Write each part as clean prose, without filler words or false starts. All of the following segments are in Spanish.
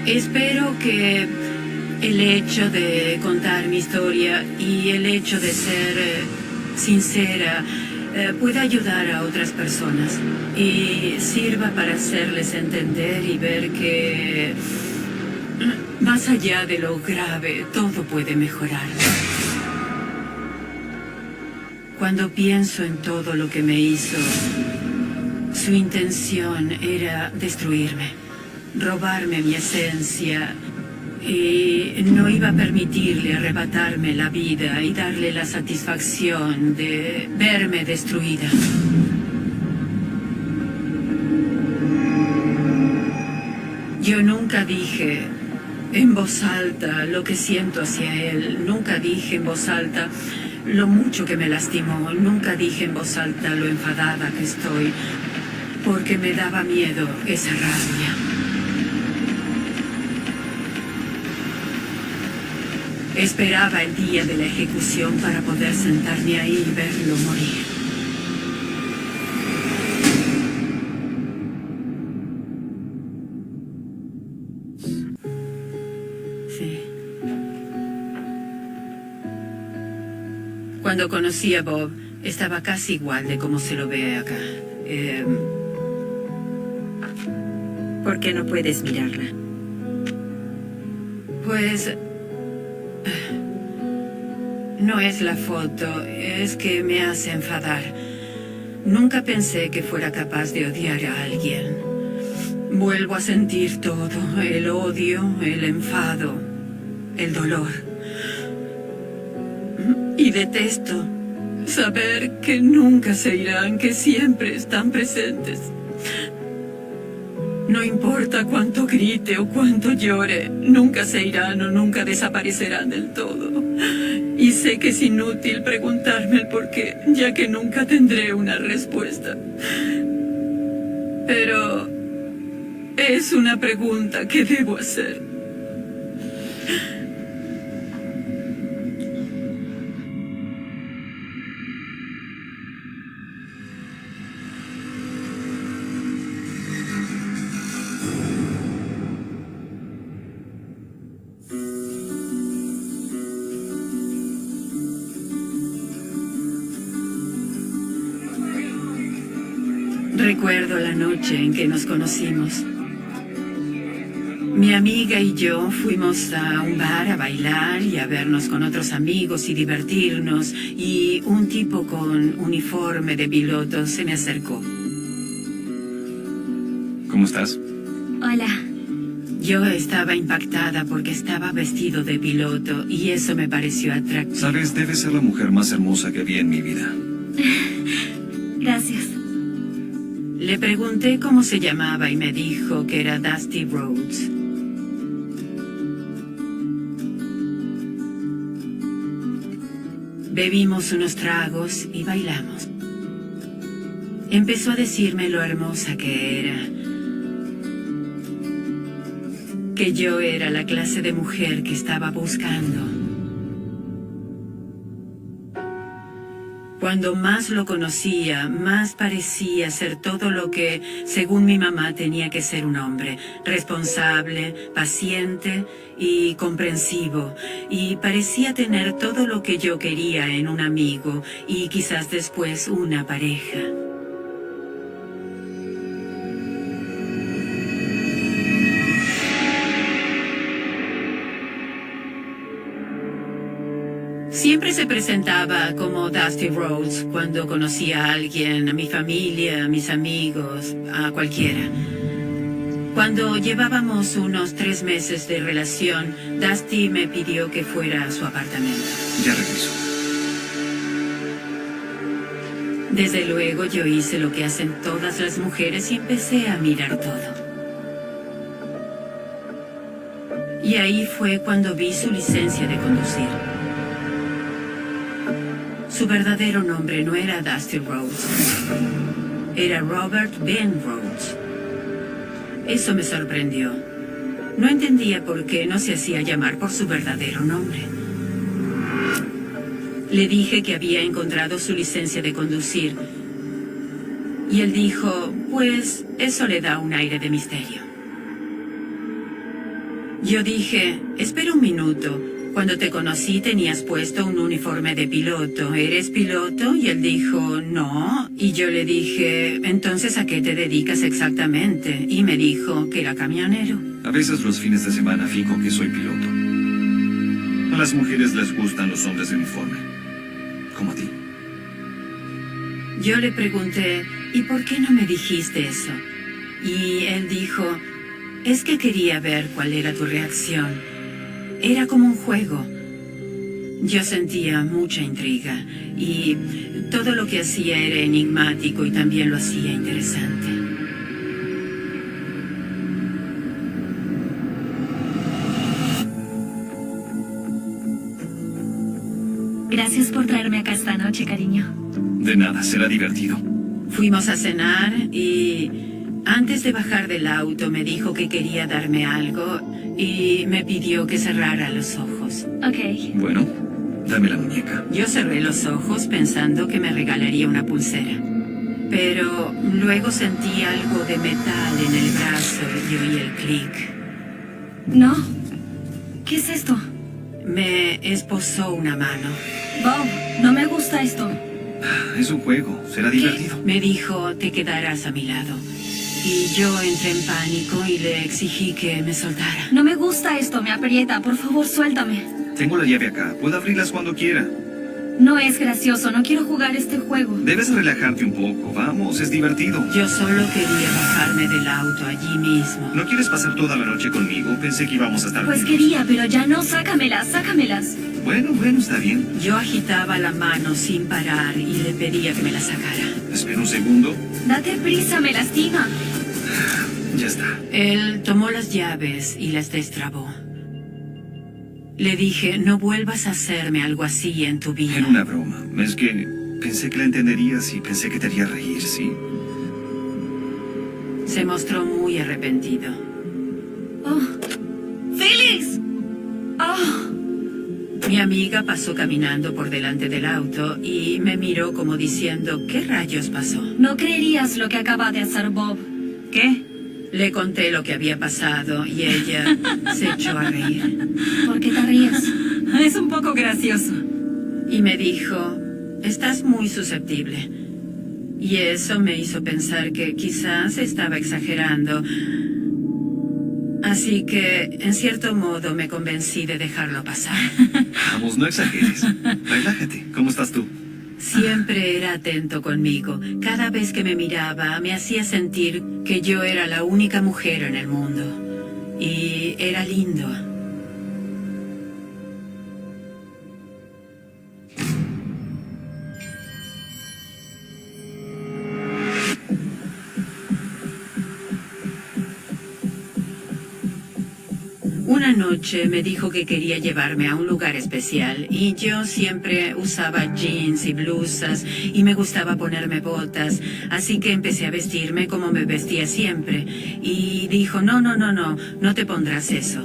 Espero que el hecho de contar mi historia y el hecho de ser sincera pueda ayudar a otras personas y sirva para hacerles entender y ver que más allá de lo grave, todo puede mejorar. Cuando pienso en todo lo que me hizo, su intención era destruirme, robarme mi esencia, y no iba a permitirle arrebatarme la vida y darle la satisfacción de verme destruida. Yo nunca dije en voz alta lo que siento hacia él, nunca dije en voz alta lo mucho que me lastimó, nunca dije en voz alta lo enfadada que estoy, porque me daba miedo esa rabia. Esperaba el día de la ejecución para poder sentarme ahí y verlo morir. Sí. Cuando conocí a Bob, estaba casi igual de como se lo ve acá. ¿Por qué no puedes mirarla? Pues... no es la foto, es que me hace enfadar. Nunca pensé que fuera capaz de odiar a alguien. Vuelvo a sentir todo, el odio, el enfado, el dolor. Y detesto saber que nunca se irán, que siempre están presentes. No importa cuánto grite o cuánto llore, nunca se irán o nunca desaparecerán del todo. Y sé que es inútil preguntarme el por qué, ya que nunca tendré una respuesta. Pero es una pregunta que debo hacer. Recuerdo la noche en que nos conocimos. Mi amiga y yo fuimos a un bar a bailar y a vernos con otros amigos y divertirnos, y un tipo con uniforme de piloto se me acercó. ¿Cómo estás? Hola. Yo estaba impactada porque estaba vestido de piloto y eso me pareció atractivo. Sabes, debes ser la mujer más hermosa que vi en mi vida. Gracias. Le pregunté cómo se llamaba y me dijo que era Dusty Rhodes. Bebimos unos tragos y bailamos. Empezó a decirme lo hermosa que era. Que yo era la clase de mujer que estaba buscando. Cuando más lo conocía, más parecía ser todo lo que, según mi mamá, tenía que ser un hombre. Responsable, paciente y comprensivo. Y parecía tener todo lo que yo quería en un amigo y quizás después una pareja. Siempre se presentaba como Dusty Rhodes cuando conocía a alguien, a mi familia, a mis amigos, a cualquiera. Cuando llevábamos unos 3 meses de relación, Dusty me pidió que fuera a su apartamento. Ya regreso. Desde luego yo hice lo que hacen todas las mujeres y empecé a mirar todo. Y ahí fue cuando vi su licencia de conducir. Su verdadero nombre no era Dusty Rhodes, era Robert Ben Rhodes. Eso me sorprendió. No entendía por qué no se hacía llamar por su verdadero nombre. Le dije que había encontrado su licencia de conducir y él dijo, pues eso le da un aire de misterio. Yo dije, espera un minuto. Cuando te conocí tenías puesto un uniforme de piloto. ¿Eres piloto? Y él dijo, no. Y yo le dije, entonces ¿a qué te dedicas exactamente? Y me dijo que era camionero. A veces los fines de semana fijo que soy piloto. A las mujeres les gustan los hombres de uniforme. Como a ti. Yo le pregunté, ¿y por qué no me dijiste eso? Y él dijo, es que quería ver cuál era tu reacción. Era como un juego. Yo sentía mucha intriga y todo lo que hacía era enigmático y también lo hacía interesante. Gracias por traerme acá esta noche, cariño. De nada, será divertido. Fuimos a cenar y antes de bajar del auto me dijo que quería darme algo y me pidió que cerrara los ojos. Ok. Bueno, dame la muñeca. Yo cerré los ojos pensando que me regalaría una pulsera. Pero luego sentí algo de metal en el brazo y oí el clic. No. ¿Qué es esto? Me esposó una mano. Bob, no me gusta esto. Es un juego, será divertido. Me dijo, te quedarás a mi lado. Y yo entré en pánico y le exigí que me soltara. No me gusta esto, me aprieta. Por favor, suéltame. Tengo la llave acá, puedo abrirlas cuando quiera. No es gracioso, no quiero jugar este juego. Debes relajarte un poco, vamos, es divertido. Yo solo quería bajarme del auto allí mismo. ¿No quieres pasar toda la noche conmigo? Pensé que íbamos a estar Pues juntos. quería, pero ya no, sácamelas, sácamelas. Bueno, está bien. Yo agitaba la mano sin parar y le pedía que me la sacara. Espera un segundo. Date prisa, me lastima. Ya está. Él tomó las llaves y las destrabó. Le dije, no vuelvas a hacerme algo así en tu vida. Era una broma. Es que pensé que la entenderías y pensé que te haría reír, ¿sí? Se mostró muy arrepentido. Oh. ¡Félix! Oh. Mi amiga pasó caminando por delante del auto y me miró como diciendo, ¿qué rayos pasó? No creerías lo que acaba de hacer Bob. ¿Qué? Le conté lo que había pasado y ella se echó a reír. ¿Por qué te ríes? Es un poco gracioso. Y me dijo, estás muy susceptible. Y eso me hizo pensar que quizás estaba exagerando. Así que, en cierto modo, me convencí de dejarlo pasar. Vamos, no exageres. Relájate. ¿Cómo estás tú? Siempre era atento conmigo. Cada vez que me miraba, me hacía sentir que yo era la única mujer en el mundo. Y era lindo. Una noche me dijo que quería llevarme a un lugar especial y yo siempre usaba jeans y blusas y me gustaba ponerme botas, así que empecé a vestirme como me vestía siempre y dijo, no te pondrás eso.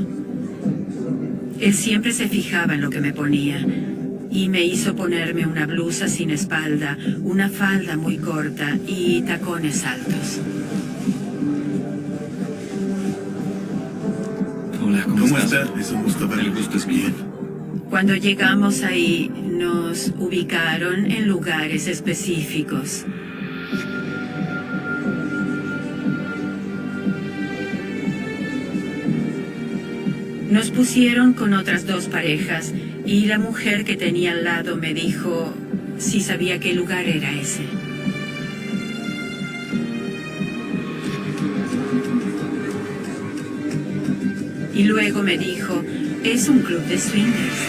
Él siempre se fijaba en lo que me ponía y me hizo ponerme una blusa sin espalda, una falda muy corta y tacones altos. Hola, ¿cómo estás? Es un gusto verlo. El gusto es mío. Cuando llegamos ahí, nos ubicaron en lugares específicos. Nos pusieron con otras dos parejas y la mujer que tenía al lado me dijo si sabía qué lugar era ese. Y luego me dijo, es un club de swingers.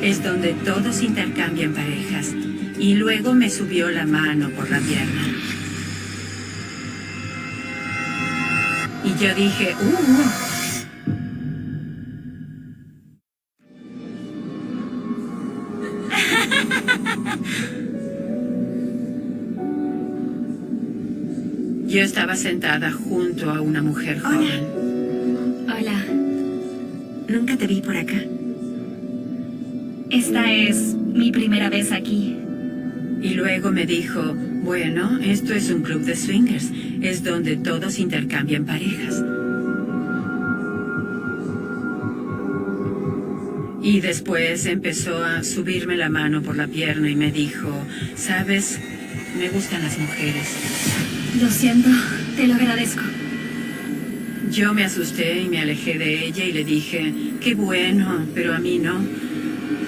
Es donde todos intercambian parejas. Y luego me subió la mano por la pierna. Y yo dije, Yo estaba sentada junto a una mujer joven. Hola. Nunca te vi por acá. Esta es mi primera vez aquí. Y luego me dijo, bueno, esto es un club de swingers. Es donde todos intercambian parejas. Y después empezó a subirme la mano por la pierna y me dijo, ¿sabes? Me gustan las mujeres. Lo siento, te lo agradezco. Yo me asusté y me alejé de ella y le dije, qué bueno, pero a mí no.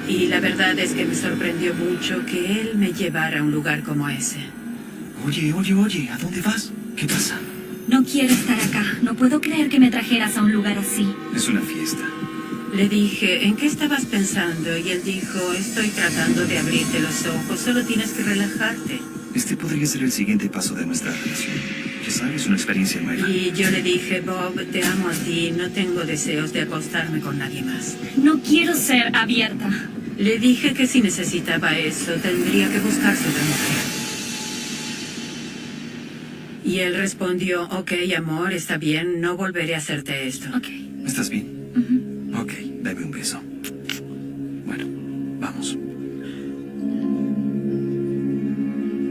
Y la verdad es que me sorprendió mucho que él me llevara a un lugar como ese. Oye, ¿a dónde vas? ¿Qué pasa? No quiero estar acá. No puedo creer que me trajeras a un lugar así. Es una fiesta. Le dije, ¿en qué estabas pensando? Y él dijo, estoy tratando de abrirte los ojos, solo tienes que relajarte. Este podría ser el siguiente paso de nuestra relación. Ya sabes, una experiencia nueva. Y yo le dije, Bob, te amo a ti, no tengo deseos de acostarme con nadie más. No quiero ser abierta. Le dije que si necesitaba eso, tendría que buscarse otra mujer. Y él respondió, ok, amor, está bien, no volveré a hacerte esto. Ok. ¿Estás bien? Ok, dame un beso. Bueno, vamos.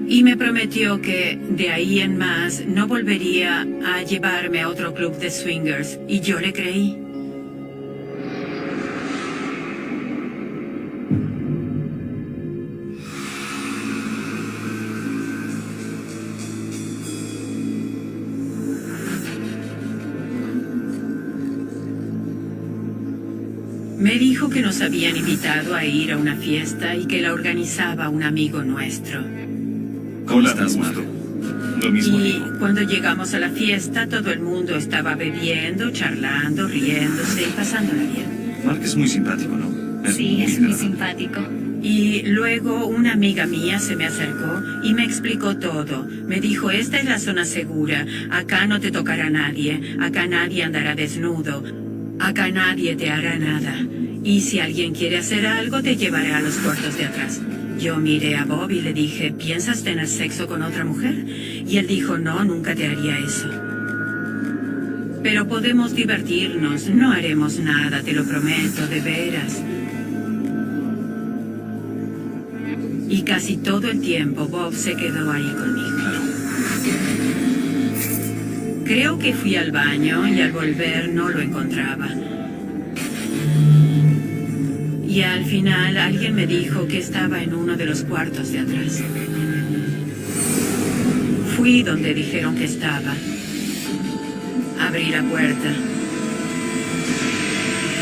Y me prometió que de ahí en más no volvería a llevarme a otro club de swingers. Y yo le creí. Me dijo que nos habían invitado a ir a una fiesta y que la organizaba un amigo nuestro. ¿Cómo estás, Mark? Lo mismo Y digo. cuando llegamos a la fiesta, todo el mundo estaba bebiendo, charlando, riéndose y pasándola bien. Mark es muy simpático, ¿no? Sí, es muy agradable. simpático. Y luego una amiga mía se me acercó y me explicó todo. Me dijo, esta es la zona segura, acá no te tocará nadie, acá nadie andará desnudo, acá nadie te hará nada. Y si alguien quiere hacer algo, te llevará a los cuartos de atrás. Yo miré a Bob y le dije, ¿piensas tener sexo con otra mujer? Y él dijo, no, nunca te haría eso. Pero podemos divertirnos, no haremos nada, te lo prometo, de veras. Y casi todo el tiempo Bob se quedó ahí conmigo. Creo que fui al baño y al volver no lo encontraba. Y al final alguien me dijo que estaba en uno de los cuartos de atrás. Fui donde dijeron que estaba. Abrí la puerta.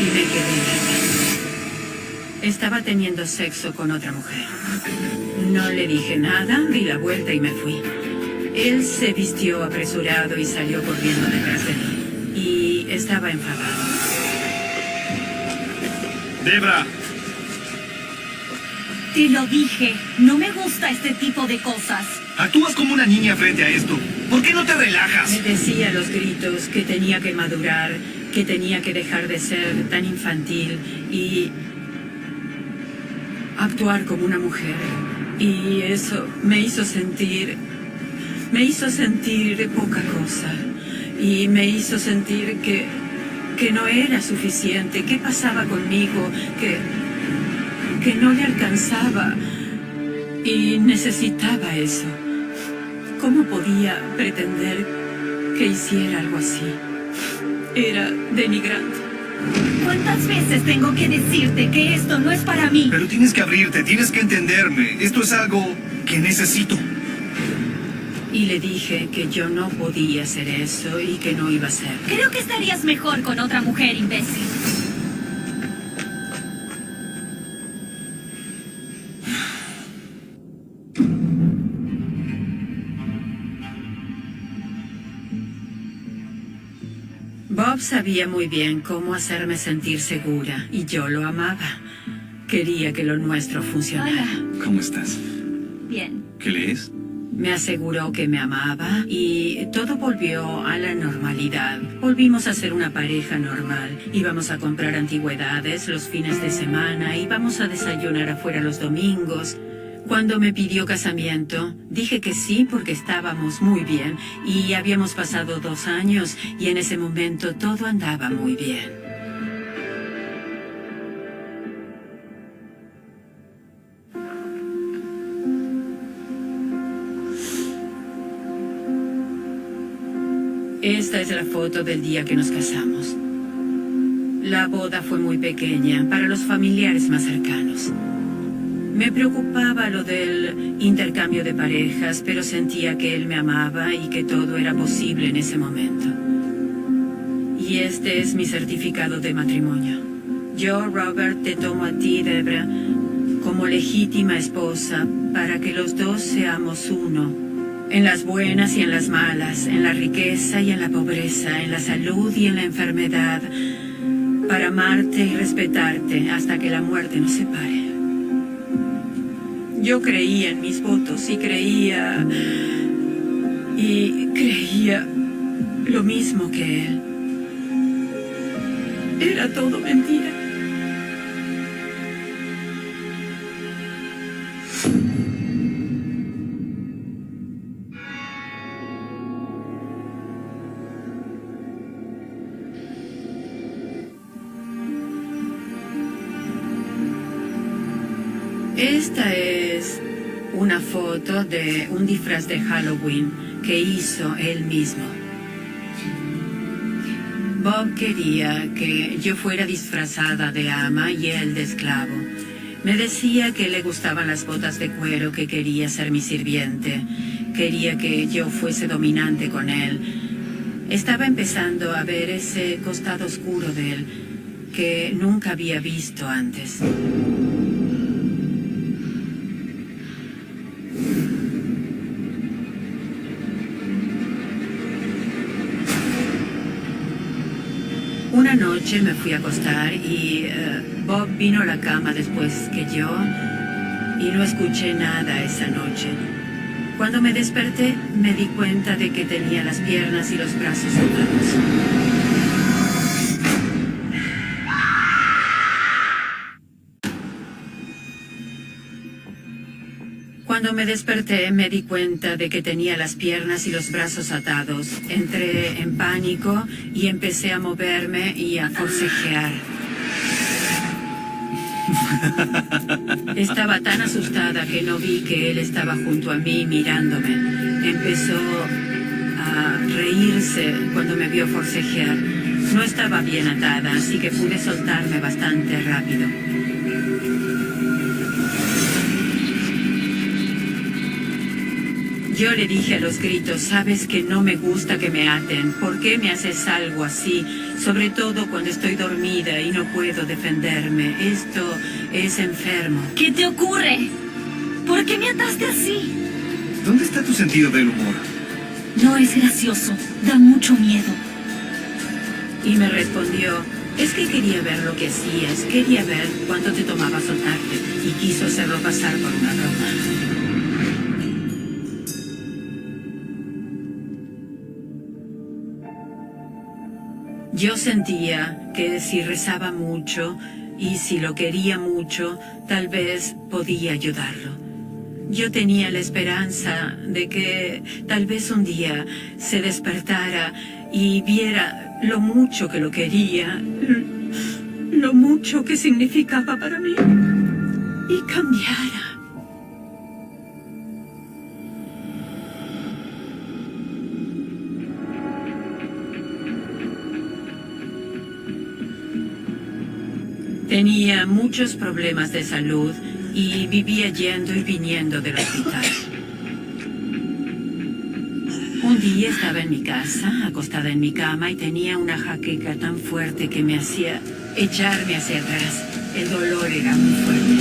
Y me quedé ahí. Estaba teniendo sexo con otra mujer. No le dije nada, di la vuelta y me fui. Él se vistió apresurado y salió corriendo detrás de mí. Y estaba enfadado. ¡Debra! Te lo dije. No me gusta este tipo de cosas. Actúas como una niña frente a esto. ¿Por qué no te relajas? Me decía a los gritos que tenía que madurar, que tenía que dejar de ser tan infantil y actuar como una mujer. Y eso me hizo sentir poca cosa. Y me hizo sentir que no era suficiente. ¿Qué pasaba conmigo? Que no le alcanzaba. Y necesitaba eso. ¿Cómo podía pretender que hiciera algo así? Era denigrante. ¿Cuántas veces tengo que decirte que esto no es para mí? Pero tienes que abrirte, tienes que entenderme. Esto es algo que necesito. Y le dije que yo no podía hacer eso y que no iba a hacer. Creo que estarías mejor con otra mujer, imbécil. Bob sabía muy bien cómo hacerme sentir segura y yo lo amaba. Quería que lo nuestro funcionara. Hola. ¿Cómo estás? Bien. ¿Qué lees? Me aseguró que me amaba y todo volvió a la normalidad. Volvimos a ser una pareja normal. Íbamos a comprar antigüedades los fines de semana, íbamos a desayunar afuera los domingos. Cuando me pidió casamiento, dije que sí porque estábamos muy bien y habíamos pasado 2 años y en ese momento todo andaba muy bien. Esta es la foto del día que nos casamos. La boda fue muy pequeña para los familiares más cercanos. Me preocupaba lo del intercambio de parejas, pero sentía que él me amaba y que todo era posible en ese momento. Y este es mi certificado de matrimonio. Yo, Robert, te tomo a ti, Debra, como legítima esposa para que los dos seamos uno. En las buenas y en las malas, en la riqueza y en la pobreza, en la salud y en la enfermedad, para amarte y respetarte hasta que la muerte nos separe. Yo creía en mis votos y creía lo mismo que él. Era todo mentira. Esta es una foto de un disfraz de Halloween que hizo él mismo. Bob quería que yo fuera disfrazada de ama y él de esclavo. Me decía que le gustaban las botas de cuero, que quería ser mi sirviente. Quería que yo fuese dominante con él. Estaba empezando a ver ese costado oscuro de él que nunca había visto antes. Una noche me fui a acostar y Bob vino a la cama después que yo y no escuché nada esa noche. Cuando me desperté me di cuenta de que tenía las piernas y los brazos atados. Cuando me desperté me di cuenta de que tenía las piernas y los brazos atados. Entré en pánico y empecé a moverme y a forcejear. Estaba tan asustada que no vi que él estaba junto a mí mirándome. Empezó a reírse cuando me vio forcejear. No estaba bien atada, así que pude soltarme bastante rápido. Yo le dije a los gritos, sabes que no me gusta que me aten. ¿Por qué me haces algo así? Sobre todo cuando estoy dormida y no puedo defenderme. Esto es enfermo. ¿Qué te ocurre? ¿Por qué me ataste así? ¿Dónde está tu sentido del humor? No es gracioso. Da mucho miedo. Y me respondió, es que quería ver lo que hacías. Quería ver cuánto te tomaba soltarte. Y quiso hacerlo pasar por una broma. Yo sentía que si rezaba mucho y si lo quería mucho, tal vez podía ayudarlo. Yo tenía la esperanza de que tal vez un día se despertara y viera lo mucho que lo quería, lo mucho que significaba para mí y cambiara. Tenía muchos problemas de salud y vivía yendo y viniendo del hospital. Un día estaba en mi casa, acostada en mi cama, y tenía una jaqueca tan fuerte que me hacía echarme hacia atrás. El dolor era muy fuerte.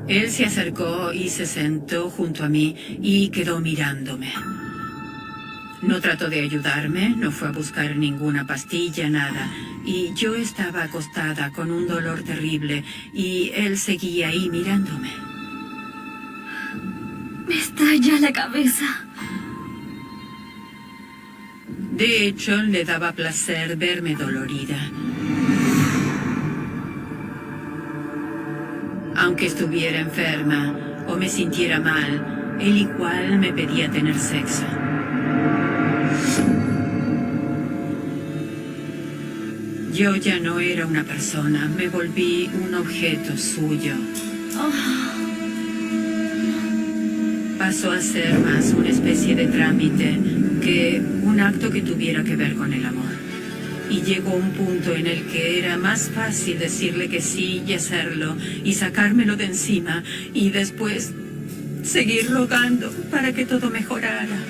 Él se acercó y se sentó junto a mí y quedó mirándome. No trató de ayudarme, no fue a buscar ninguna pastilla, nada. Y yo estaba acostada con un dolor terrible y él seguía ahí mirándome. Me estalla la cabeza. De hecho, le daba placer verme dolorida. Aunque estuviera enferma o me sintiera mal, él igual me pedía tener sexo. Yo ya no era una persona, me volví un objeto suyo. pasó a ser más una especie de trámite que un acto que tuviera que ver con el amor. Y llegó un punto en el que era más fácil decirle que sí y hacerlo y sacármelo de encima y después seguir rogando para que todo mejorara.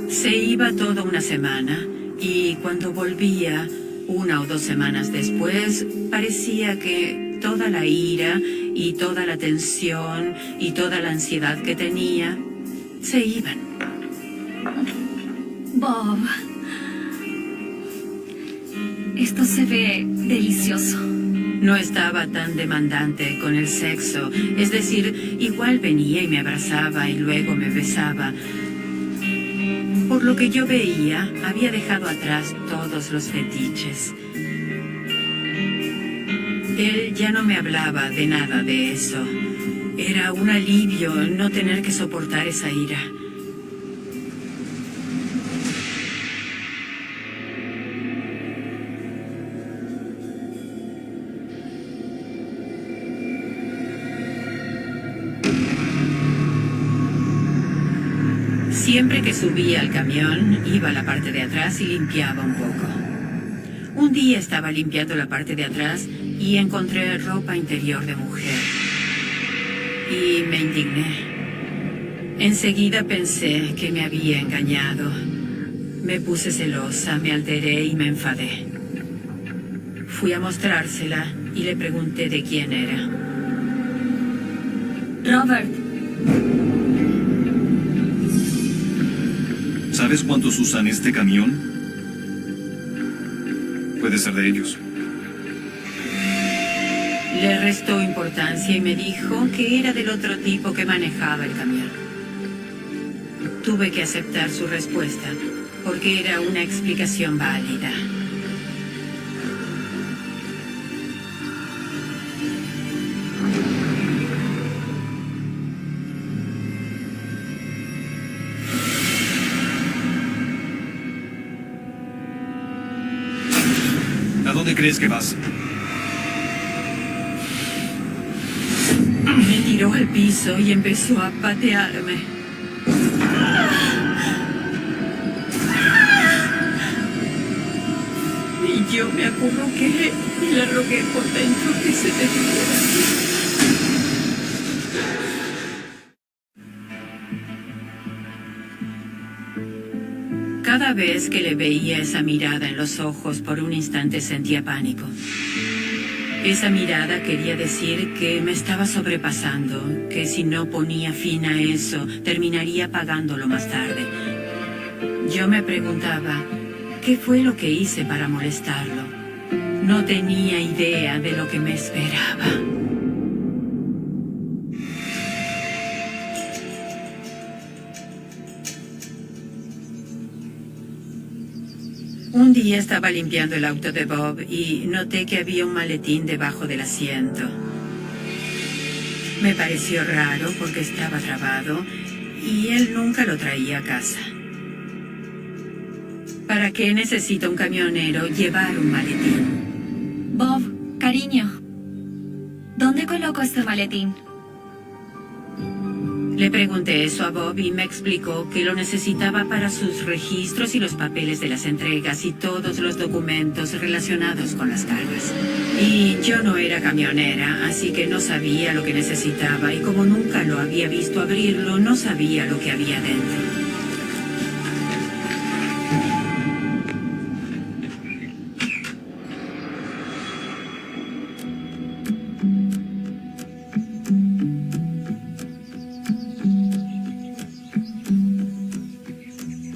Se iba toda una semana y cuando volvía, 1 o 2 semanas después, parecía que toda la ira y toda la tensión y toda la ansiedad que tenía se iban. Bob. Esto se ve delicioso. No estaba tan demandante con el sexo, es decir, igual venía y me abrazaba y luego me besaba. Por lo que yo veía, había dejado atrás todos los fetiches. Él ya no me hablaba de nada de eso. Era un alivio no tener que soportar esa ira. Siempre que subía al camión, iba a la parte de atrás y limpiaba un poco. Un día estaba limpiando la parte de atrás y encontré ropa interior de mujer. Y me indigné. Enseguida pensé que me había engañado. Me puse celosa, me alteré y me enfadé. Fui a mostrársela y le pregunté de quién era. Robert. ¿Sabes cuántos usan este camión? Puede ser de ellos. Le restó importancia y me dijo que era del otro tipo que manejaba el camión. Tuve que aceptar su respuesta, porque era una explicación válida. ¿A dónde crees que vas? Me tiró al piso y empezó a patearme. Y yo me acurruqué y le rogué por dentro que se detuviera. Cada vez que le veía esa mirada en los ojos, por un instante sentía pánico. Esa mirada quería decir que me estaba sobrepasando, que si no ponía fin a eso, terminaría pagándolo más tarde. Yo me preguntaba, ¿qué fue lo que hice para molestarlo? No tenía idea de lo que me esperaba. Un día estaba limpiando el auto de Bob y noté que había un maletín debajo del asiento. Me pareció raro porque estaba trabado y él nunca lo traía a casa. ¿Para qué necesita un camionero llevar un maletín? Bob, cariño. ¿Dónde coloco este maletín? Le pregunté eso a Bob y me explicó que lo necesitaba para sus registros y los papeles de las entregas y todos los documentos relacionados con las cargas. Y yo no era camionera, así que no sabía lo que necesitaba y como nunca lo había visto abrirlo, no sabía lo que había dentro.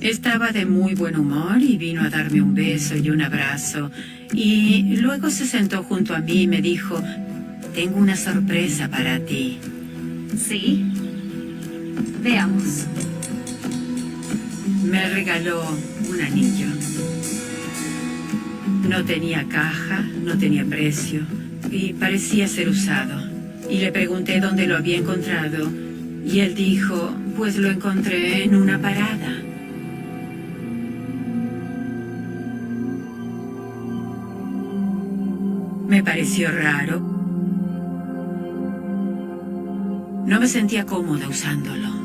Estaba de muy buen humor y vino a darme un beso y un abrazo. Y luego se sentó junto a mí y me dijo, tengo una sorpresa para ti. ¿Sí? Veamos. Me regaló un anillo. No tenía caja, no tenía precio y parecía ser usado. y le pregunté dónde lo había encontrado. Y él dijo, pues lo encontré en una parada. Me pareció raro. No me sentía cómoda usándolo.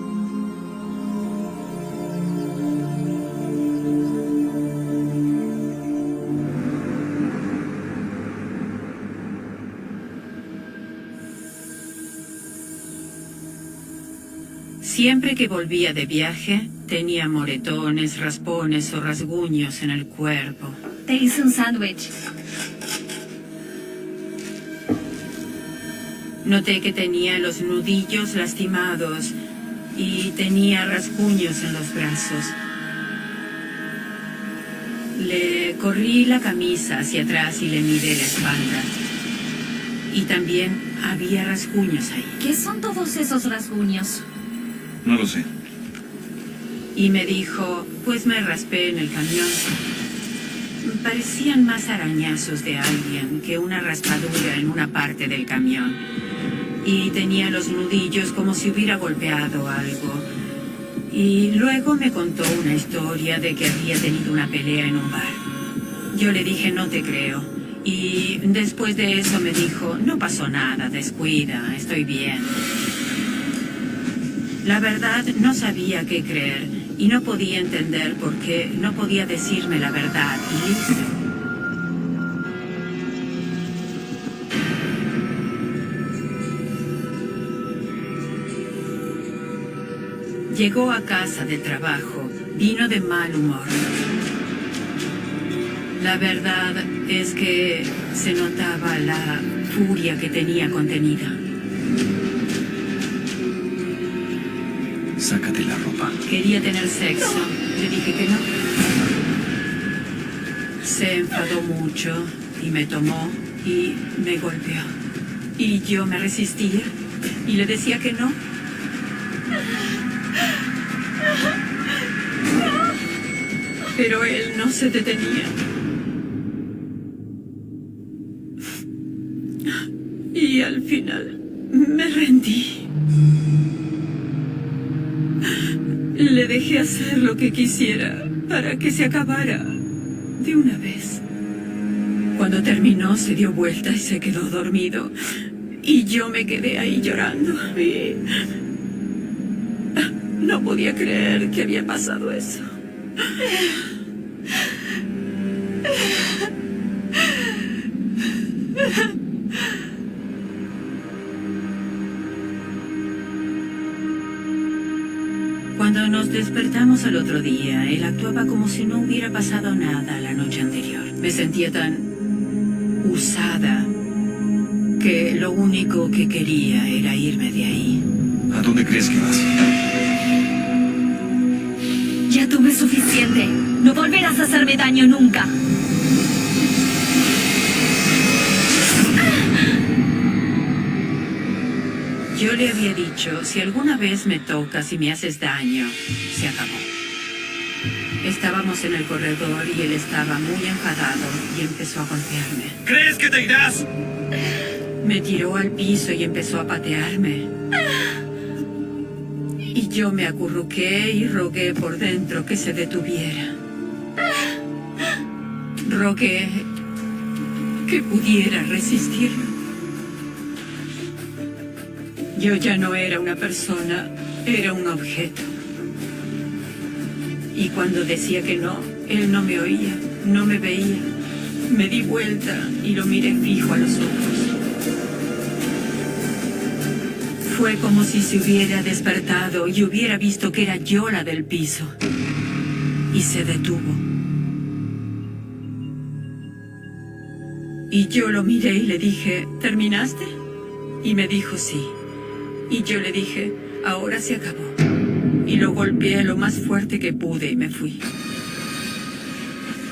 Siempre que volvía de viaje, tenía moretones, raspones o rasguños en el cuerpo. Te hice un sándwich. Noté que tenía los nudillos lastimados y tenía rasguños en los brazos. Le corrí la camisa hacia atrás y le miré la espalda. Y también había rasguños ahí. ¿Qué son todos esos rasguños? No lo sé. Y me dijo, pues me raspé en el camión. Parecían más arañazos de alguien que una raspadura en una parte del camión. Y tenía los nudillos como si hubiera golpeado algo. Y luego me contó una historia de que había tenido una pelea en un bar. Yo le dije, no te creo. Y después de eso me dijo, no pasó nada, descuida, estoy bien. La verdad, no sabía qué creer y no podía entender por qué no podía decirme la verdad y listo. Llegó a casa de trabajo, vino de mal humor. La verdad es que se notaba la furia que tenía contenida. Sácate la ropa. Quería tener sexo. Le dije que no. Se enfadó mucho y me tomó y me golpeó. Y yo me resistía y le decía que no. Pero él no se detenía. Y al final me rendí. Le dejé hacer lo que quisiera para que se acabara de una vez. Cuando terminó se dio vuelta y se quedó dormido. Y yo me quedé ahí llorando. Y no podía creer que había pasado eso. Cuando nos despertamos al otro día, él actuaba como si no hubiera pasado nada la noche anterior. Me sentía tan usada que lo único que quería era irme de ahí. ¿A dónde crees que vas? Ya tuve suficiente. No volverás a hacerme daño nunca. Yo le había dicho, si alguna vez me tocas y me haces daño, se acabó. Estábamos en el corredor y él estaba muy enfadado y empezó a golpearme. ¿Crees que te irás? Me tiró al piso y empezó a patearme. Y yo me acurruqué y rogué por dentro que se detuviera. Rogué que pudiera resistirlo. Yo ya no era una persona, era un objeto. Y cuando decía que no, él no me oía, no me veía. Me di vuelta y lo miré fijo a los ojos. Fue como si se hubiera despertado y hubiera visto que era yo la del piso. Y se detuvo. Y yo lo miré y le dije, ¿terminaste? Y me dijo sí. Y yo le dije, ahora se acabó. Y lo golpeé lo más fuerte que pude y me fui.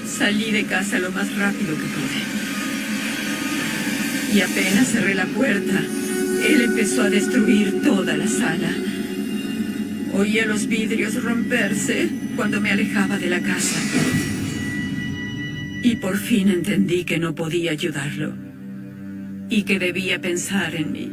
Salí de casa lo más rápido que pude. Y apenas cerré la puerta, él empezó a destruir toda la sala. Oía los vidrios romperse cuando me alejaba de la casa. Y por fin entendí que no podía ayudarlo. Y que debía pensar en mí.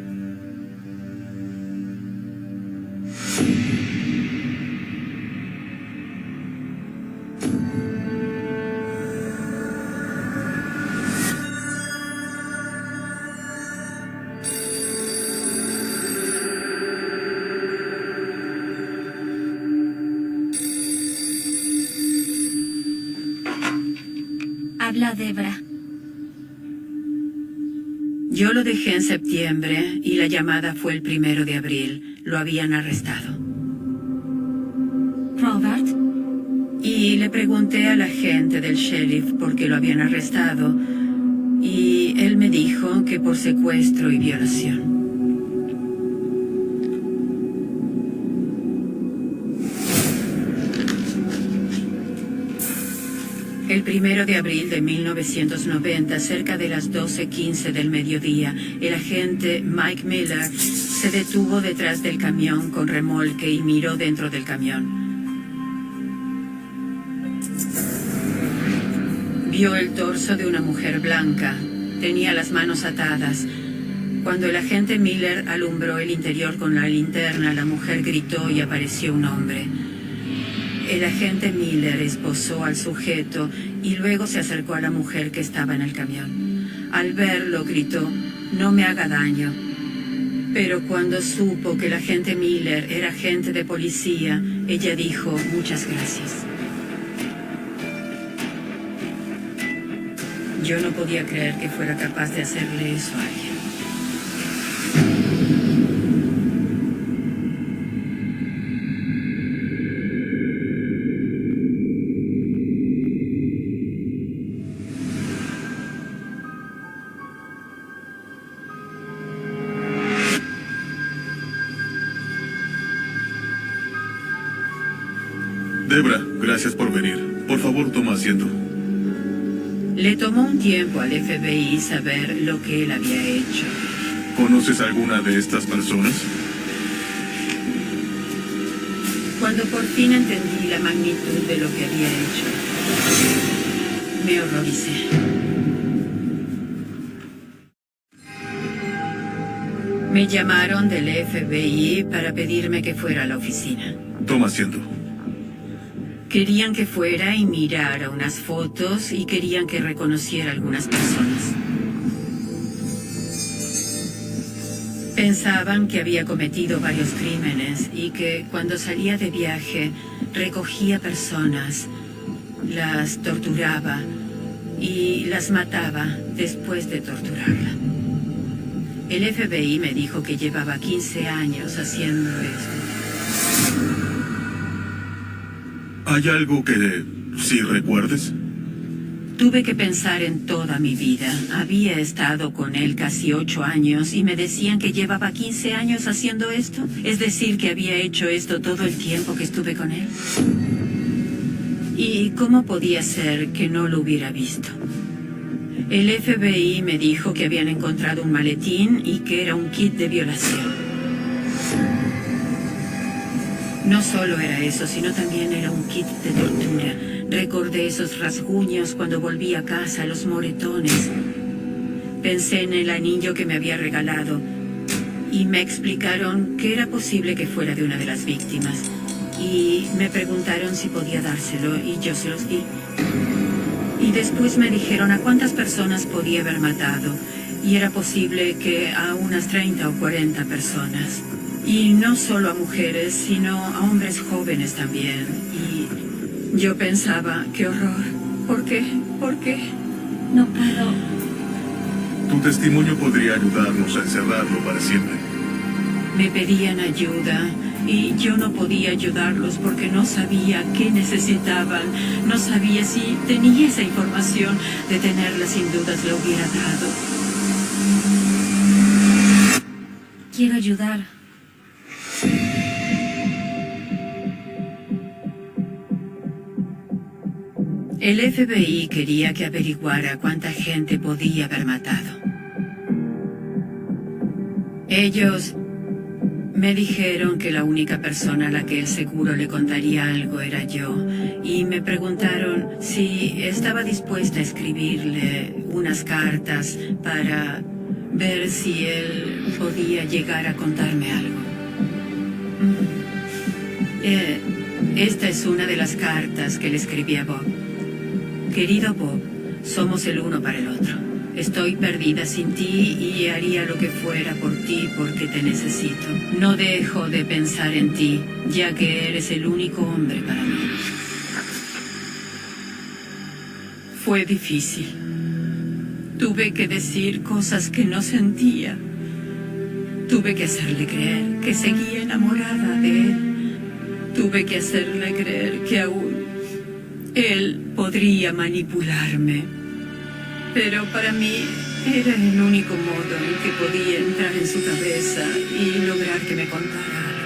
Habla Debra. Yo lo dejé en septiembre y la llamada fue el 1 de abril. Lo habían arrestado. Robert. Y le pregunté al agente del sheriff por qué lo habían arrestado. Y él me dijo que por secuestro y violación. El 1 de abril de 1990, cerca de las 12:15 del mediodía, el agente Mike Miller se detuvo detrás del camión con remolque y miró dentro del camión. Vio el torso de una mujer blanca. Tenía las manos atadas. Cuando el agente Miller alumbró el interior con la linterna, la mujer gritó y apareció un hombre. El agente Miller esposó al sujeto y luego se acercó a la mujer que estaba en el camión. Al verlo, gritó, «No me haga daño». Pero cuando supo que el agente Miller era agente de policía, ella dijo, «Muchas gracias». Yo no podía creer que fuera capaz de hacerle eso a alguien. Debra, gracias por venir. Por favor, toma asiento. Le tomó un tiempo al FBI saber lo que él había hecho. ¿Conoces alguna de estas personas? Cuando por fin entendí la magnitud de lo que había hecho, me horroricé. Me llamaron del FBI para pedirme que fuera a la oficina. Toma asiento. Querían que fuera y mirara unas fotos y querían que reconociera a algunas personas. Pensaban que había cometido varios crímenes y que cuando salía de viaje recogía personas, las torturaba y las mataba después de torturarla. El FBI me dijo que llevaba 15 años haciendo esto. ¿Hay algo que sí recuerdes? Tuve que pensar en toda mi vida. Había estado con él casi 8 años y me decían que llevaba 15 años haciendo esto. Es decir, que había hecho esto todo el tiempo que estuve con él. ¿Y cómo podía ser que no lo hubiera visto? El FBI me dijo que habían encontrado un maletín y que era un kit de violación. No solo era eso, sino también era un kit de tortura. Recordé esos rasguños cuando volví a casa, los moretones. Pensé en el anillo que me había regalado y me explicaron que era posible que fuera de una de las víctimas. Y me preguntaron si podía dárselo y yo se los di. Y después me dijeron a cuántas personas podía haber matado. Y era posible que a unas 30 o 40 personas. Y no solo a mujeres, sino a hombres jóvenes también. Y yo pensaba, qué horror. ¿Por qué? ¿Por qué? No puedo. Tu testimonio podría ayudarnos a encerrarlo para siempre. Me pedían ayuda y yo no podía ayudarlos porque no sabía qué necesitaban. No sabía si tenía esa información. De tenerla sin dudas lo hubiera dado. Quiero ayudar. El FBI quería que averiguara cuánta gente podía haber matado. Ellos me dijeron que la única persona a la que el seguro le contaría algo era yo, y me preguntaron si estaba dispuesta a escribirle unas cartas para ver si él podía llegar a contarme algo. Esta es una de las cartas que le escribí a Bob. Querido Bob, somos el uno para el otro. Estoy perdida sin ti y haría lo que fuera por ti porque te necesito. No dejo de pensar en ti, ya que eres el único hombre para mí. Fue difícil. Tuve que decir cosas que no sentía. Tuve que hacerle creer que seguía enamorada de él. Tuve que hacerle creer que aún él podría manipularme. Pero para mí era el único modo en que podía entrar en su cabeza y lograr que me contara algo.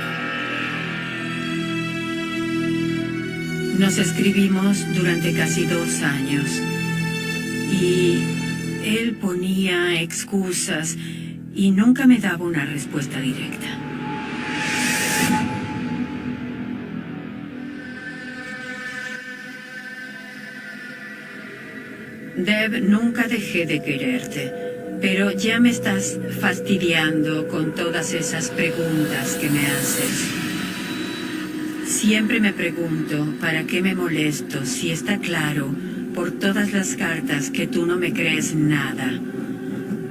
Nos escribimos durante casi 2 años y él ponía excusas y nunca me daba una respuesta directa. Deb, nunca dejé de quererte, pero ya me estás fastidiando con todas esas preguntas que me haces. Siempre me pregunto, ¿para qué me molesto si está claro por todas las cartas que tú no me crees nada?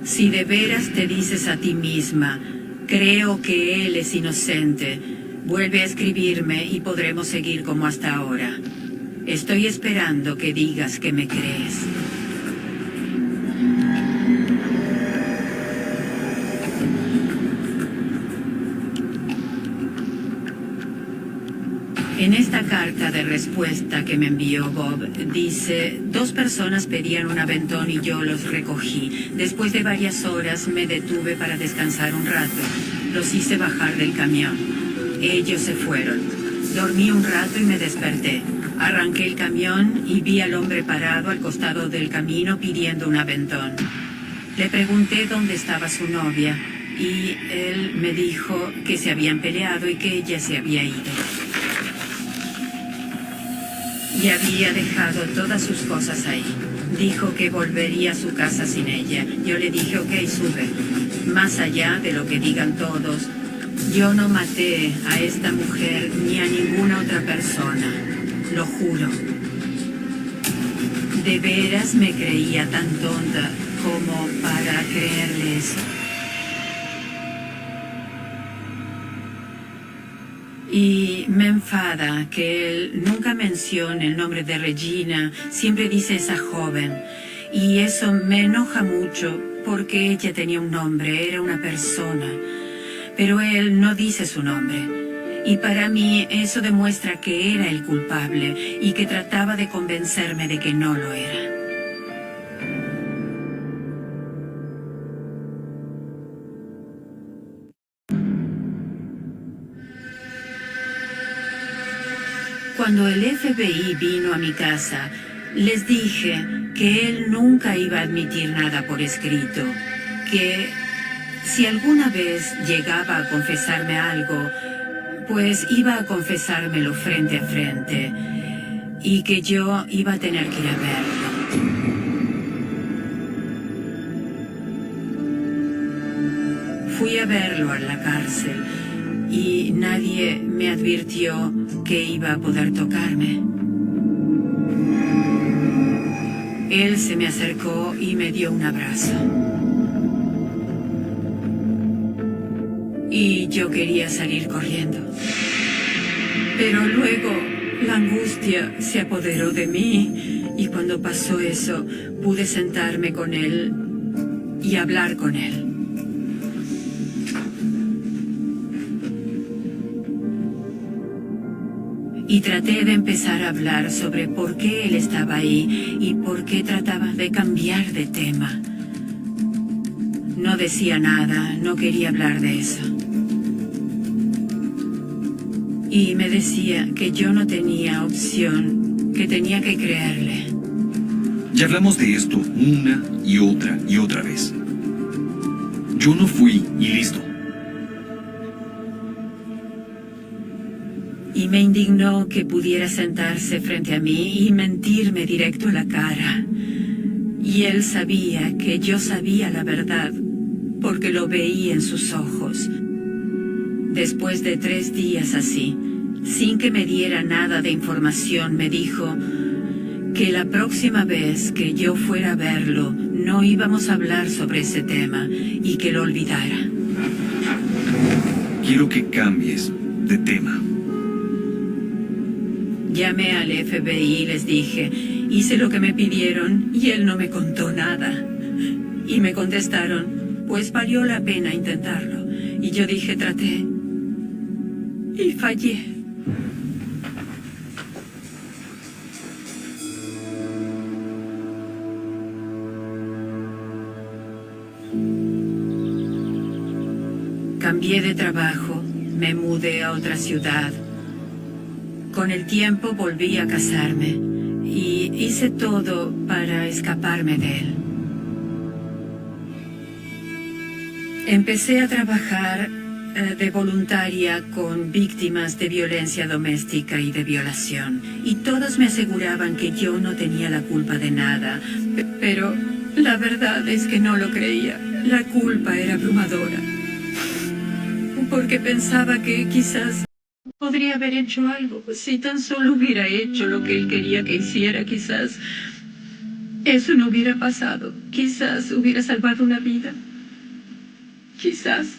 Si de veras te dices a ti misma, creo que él es inocente, vuelve a escribirme y podremos seguir como hasta ahora. Estoy esperando que digas que me crees. En esta carta de respuesta que me envió Bob, dice: 2 personas pedían un aventón y yo los recogí. Después de varias horas me detuve para descansar un rato. Los hice bajar del camión. Ellos se fueron. Dormí un rato y me desperté. Arranqué el camión y vi al hombre parado al costado del camino pidiendo un aventón. Le pregunté dónde estaba su novia y él me dijo que se habían peleado y que ella se había ido. Y había dejado todas sus cosas ahí. Dijo que volvería a su casa sin ella. Yo le dije, ok, sube. Más allá de lo que digan todos, yo no maté a esta mujer ni a ninguna otra persona. Lo juro. De veras me creía tan tonta como para creerle eso. Y me enfada que él nunca mencione el nombre de Regina, siempre dice esa joven. Y eso me enoja mucho porque ella tenía un nombre, era una persona. Pero él no dice su nombre. Y para mí eso demuestra que era el culpable y que trataba de convencerme de que no lo era. Cuando el FBI vino a mi casa, les dije que él nunca iba a admitir nada por escrito, que si alguna vez llegaba a confesarme algo, pues iba a confesármelo frente a frente, y que yo iba a tener que ir a verlo. Fui a verlo a la cárcel y nadie me advirtió que iba a poder tocarme. Él se me acercó y me dio un abrazo. Y yo quería salir corriendo. Pero luego la angustia se apoderó de mí y cuando pasó eso pude sentarme con él y hablar con él. Y traté de empezar a hablar sobre por qué él estaba ahí y por qué trataba de cambiar de tema. No decía nada, no quería hablar de eso. Y me decía que yo no tenía opción, que tenía que creerle. Ya hablamos de esto una y otra vez. Yo no fui y listo. Y me indignó que pudiera sentarse frente a mí y mentirme directo a la cara. Y él sabía que yo sabía la verdad, porque lo veía en sus ojos. Después de 3 días así, sin que me diera nada de información, me dijo que la próxima vez que yo fuera a verlo, no íbamos a hablar sobre ese tema y que lo olvidara. Quiero que cambies de tema. Llamé al FBI y les dije, hice lo que me pidieron y él no me contó nada. Y me contestaron, pues valió la pena intentarlo. Y yo dije, traté. Y fallé. Cambié de trabajo, me mudé a otra ciudad. Con el tiempo volví a casarme y hice todo para escaparme de él. Empecé a trabajar de voluntaria con víctimas de violencia doméstica y de violación. Y todos me aseguraban que yo no tenía la culpa de nada. Pero la verdad es que no lo creía. La culpa era abrumadora. Porque pensaba que quizás podría haber hecho algo. Si tan solo hubiera hecho lo que él quería que hiciera, quizás eso no hubiera pasado. Quizás hubiera salvado una vida. Quizás.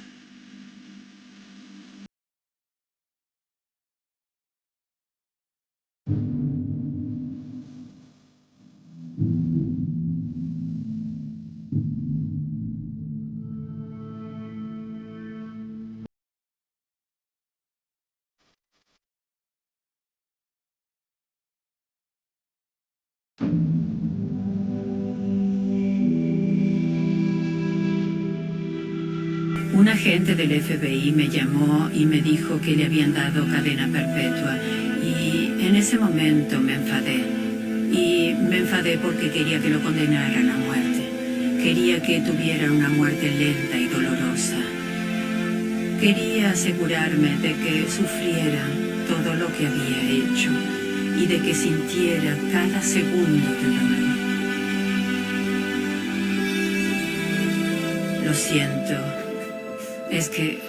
Un agente del FBI me llamó y me dijo que le habían dado cadena perpetua. Y en ese momento me enfadé. Y me enfadé porque quería que lo condenaran a muerte. Quería que tuviera una muerte lenta y dolorosa. Quería asegurarme de que sufriera todo lo que había hecho y de que sintiera cada segundo de dolor. Lo siento. Es que...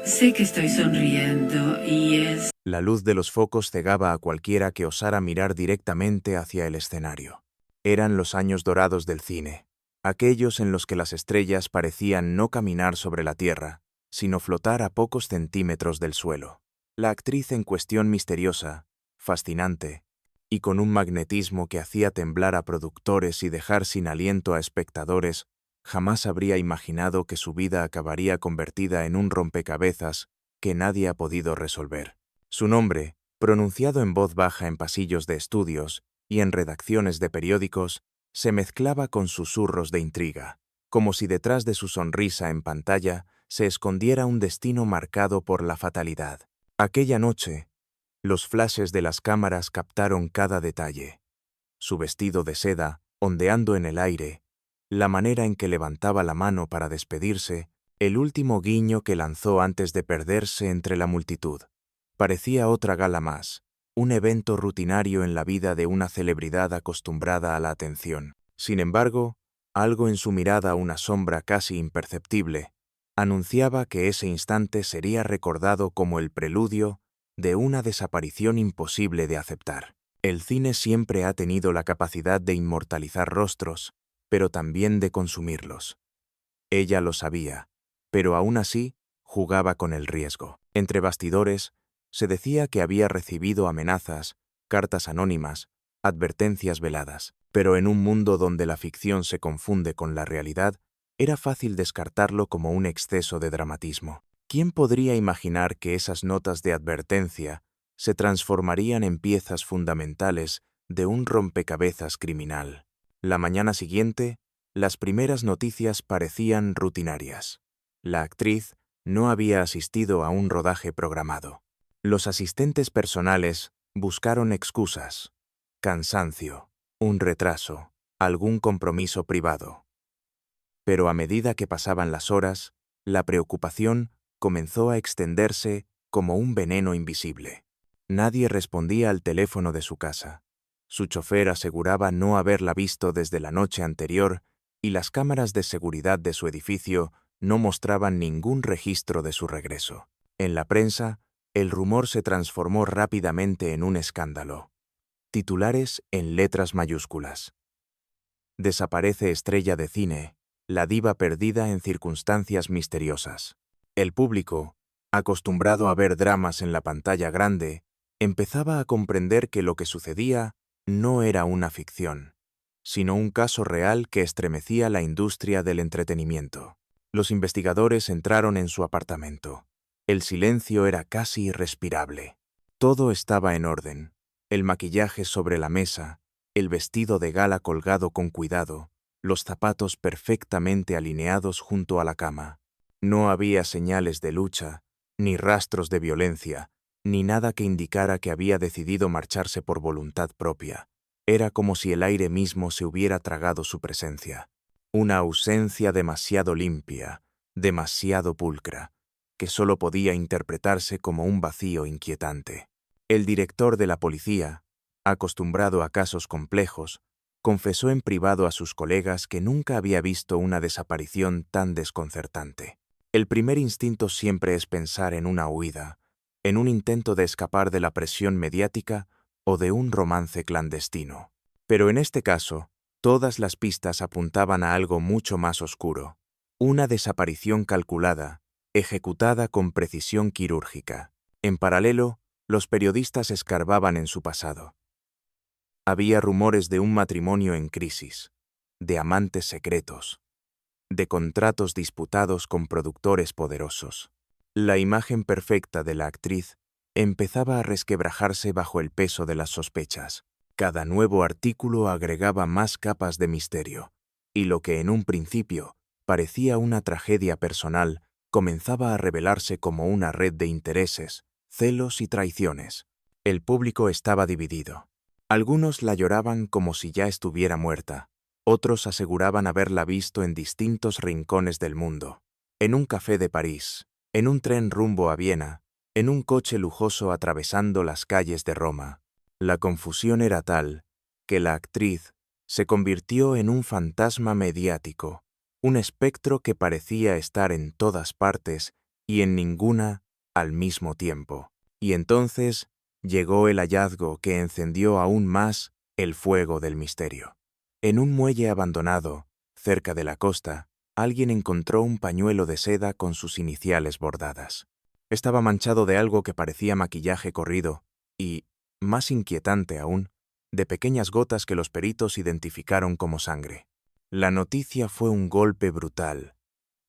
sé que estoy sonriendo y es... La luz de los focos cegaba a cualquiera que osara mirar directamente hacia el escenario. Eran los años dorados del cine, aquellos en los que las estrellas parecían no caminar sobre la tierra, sino flotar a pocos centímetros del suelo. La actriz en cuestión misteriosa, fascinante, y con un magnetismo que hacía temblar a productores y dejar sin aliento a espectadores, jamás habría imaginado que su vida acabaría convertida en un rompecabezas que nadie ha podido resolver. Su nombre, pronunciado en voz baja en pasillos de estudios y en redacciones de periódicos, se mezclaba con susurros de intriga, como si detrás de su sonrisa en pantalla se escondiera un destino marcado por la fatalidad. Aquella noche, los flashes de las cámaras captaron cada detalle. Su vestido de seda, ondeando en el aire, la manera en que levantaba la mano para despedirse, el último guiño que lanzó antes de perderse entre la multitud. Parecía otra gala más, un evento rutinario en la vida de una celebridad acostumbrada a la atención. Sin embargo, algo en su mirada, una sombra casi imperceptible, anunciaba que ese instante sería recordado como el preludio de una desaparición imposible de aceptar. El cine siempre ha tenido la capacidad de inmortalizar rostros, pero también de consumirlos. Ella lo sabía, pero aún así jugaba con el riesgo. Entre bastidores, se decía que había recibido amenazas, cartas anónimas, advertencias veladas, pero en un mundo donde la ficción se confunde con la realidad, era fácil descartarlo como un exceso de dramatismo. ¿Quién podría imaginar que esas notas de advertencia se transformarían en piezas fundamentales de un rompecabezas criminal? La mañana siguiente, las primeras noticias parecían rutinarias. La actriz no había asistido a un rodaje programado. Los asistentes personales buscaron excusas, cansancio, un retraso, algún compromiso privado. Pero a medida que pasaban las horas, la preocupación comenzó a extenderse como un veneno invisible. Nadie respondía al teléfono de su casa. Su chofer aseguraba no haberla visto desde la noche anterior y las cámaras de seguridad de su edificio no mostraban ningún registro de su regreso. En la prensa, el rumor se transformó rápidamente en un escándalo. Titulares en letras mayúsculas. Desaparece estrella de cine, la diva perdida en circunstancias misteriosas. El público, Acostumbrado a ver dramas en la pantalla grande, empezaba a comprender que lo que sucedía no era una ficción, sino un caso real que estremecía la industria del entretenimiento. Los investigadores entraron en su apartamento. El silencio era casi irrespirable. Todo estaba en orden. El maquillaje sobre la mesa, el vestido de gala colgado con cuidado, los zapatos perfectamente alineados junto a la cama. No había señales de lucha, ni rastros de violencia, ni nada que indicara que había decidido marcharse por voluntad propia. Era como si el aire mismo se hubiera tragado su presencia. Una ausencia demasiado limpia, demasiado pulcra, que solo podía interpretarse como un vacío inquietante. El director de la policía, acostumbrado a casos complejos, confesó en privado a sus colegas que nunca había visto una desaparición tan desconcertante. El primer instinto siempre es pensar en una huida, en un intento de escapar de la presión mediática o de un romance clandestino. Pero en este caso, todas las pistas apuntaban a algo mucho más oscuro, una desaparición calculada, ejecutada con precisión quirúrgica. En paralelo, los periodistas escarbaban en su pasado. Había rumores de un matrimonio en crisis, de amantes secretos, de contratos disputados con productores poderosos. La imagen perfecta de la actriz empezaba a resquebrajarse bajo el peso de las sospechas. Cada nuevo artículo agregaba más capas de misterio, y lo que en un principio parecía una tragedia personal comenzaba a revelarse como una red de intereses, celos y traiciones. El público estaba dividido. Algunos la lloraban como si ya estuviera muerta. Otros aseguraban haberla visto en distintos rincones del mundo. En un café de París, en un tren rumbo a Viena, en un coche lujoso atravesando las calles de Roma. La confusión era tal que la actriz se convirtió en un fantasma mediático, un espectro que parecía estar en todas partes y en ninguna al mismo tiempo. Y entonces llegó el hallazgo que encendió aún más el fuego del misterio. En un muelle abandonado, cerca de la costa, alguien encontró un pañuelo de seda con sus iniciales bordadas. Estaba manchado de algo que parecía maquillaje corrido y, más inquietante aún, de pequeñas gotas que los peritos identificaron como sangre. La noticia fue un golpe brutal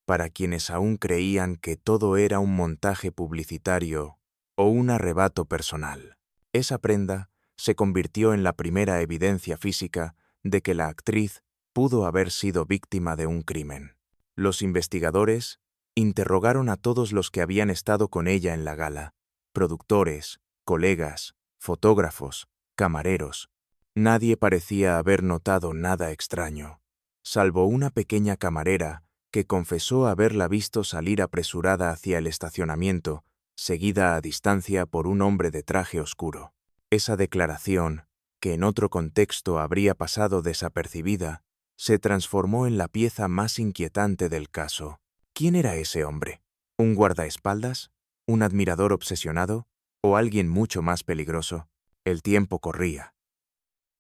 para quienes aún creían que todo era un montaje publicitario o un arrebato personal. Esa prenda se convirtió en la primera evidencia física de que la actriz pudo haber sido víctima de un crimen. Los investigadores interrogaron a todos los que habían estado con ella en la gala: productores, colegas, fotógrafos, camareros. Nadie parecía haber notado nada extraño, salvo una pequeña camarera que confesó haberla visto salir apresurada hacia el estacionamiento, seguida a distancia por un hombre de traje oscuro. Esa declaración, que en otro contexto habría pasado desapercibida, se transformó en la pieza más inquietante del caso. ¿Quién era ese hombre? ¿Un guardaespaldas? ¿Un admirador obsesionado? ¿O alguien mucho más peligroso? El tiempo corría,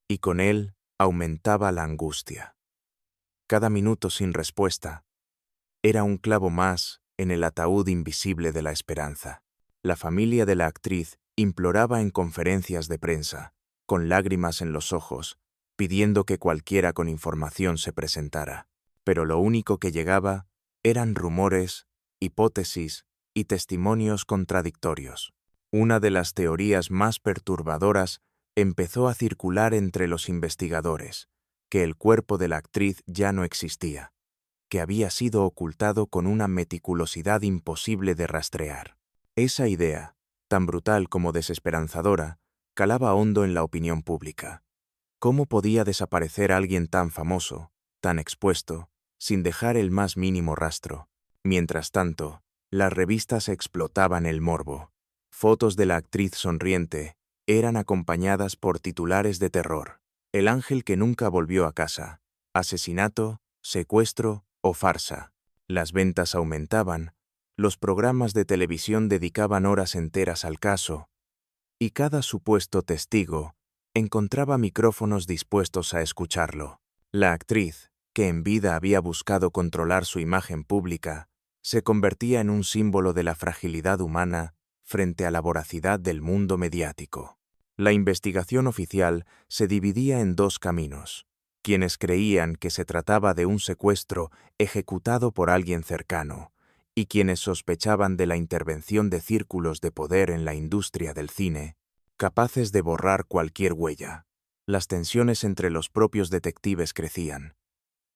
y con él aumentaba la angustia. Cada minuto sin respuesta era un clavo más en el ataúd invisible de la esperanza. La familia de la actriz imploraba en conferencias de prensa, con lágrimas en los ojos, pidiendo que cualquiera con información se presentara. Pero lo único que llegaba eran rumores, hipótesis y testimonios contradictorios. Una de las teorías más perturbadoras empezó a circular entre los investigadores: que el cuerpo de la actriz ya no existía, que había sido ocultado con una meticulosidad imposible de rastrear. Esa idea, tan brutal como desesperanzadora, calaba hondo en la opinión pública. ¿Cómo podía desaparecer alguien tan famoso, tan expuesto, sin dejar el más mínimo rastro? Mientras tanto, las revistas explotaban el morbo. Fotos de la actriz sonriente eran acompañadas por titulares de terror: el ángel que nunca volvió a casa, asesinato, secuestro o farsa. Las ventas aumentaban, los programas de televisión dedicaban horas enteras al caso, y cada supuesto testigo encontraba micrófonos dispuestos a escucharlo. La actriz, que en vida había buscado controlar su imagen pública, se convertía en un símbolo de la fragilidad humana frente a la voracidad del mundo mediático. La investigación oficial se dividía en dos caminos: quienes creían que se trataba de un secuestro ejecutado por alguien cercano, y quienes sospechaban de la intervención de círculos de poder en la industria del cine, capaces de borrar cualquier huella. Las tensiones entre los propios detectives crecían.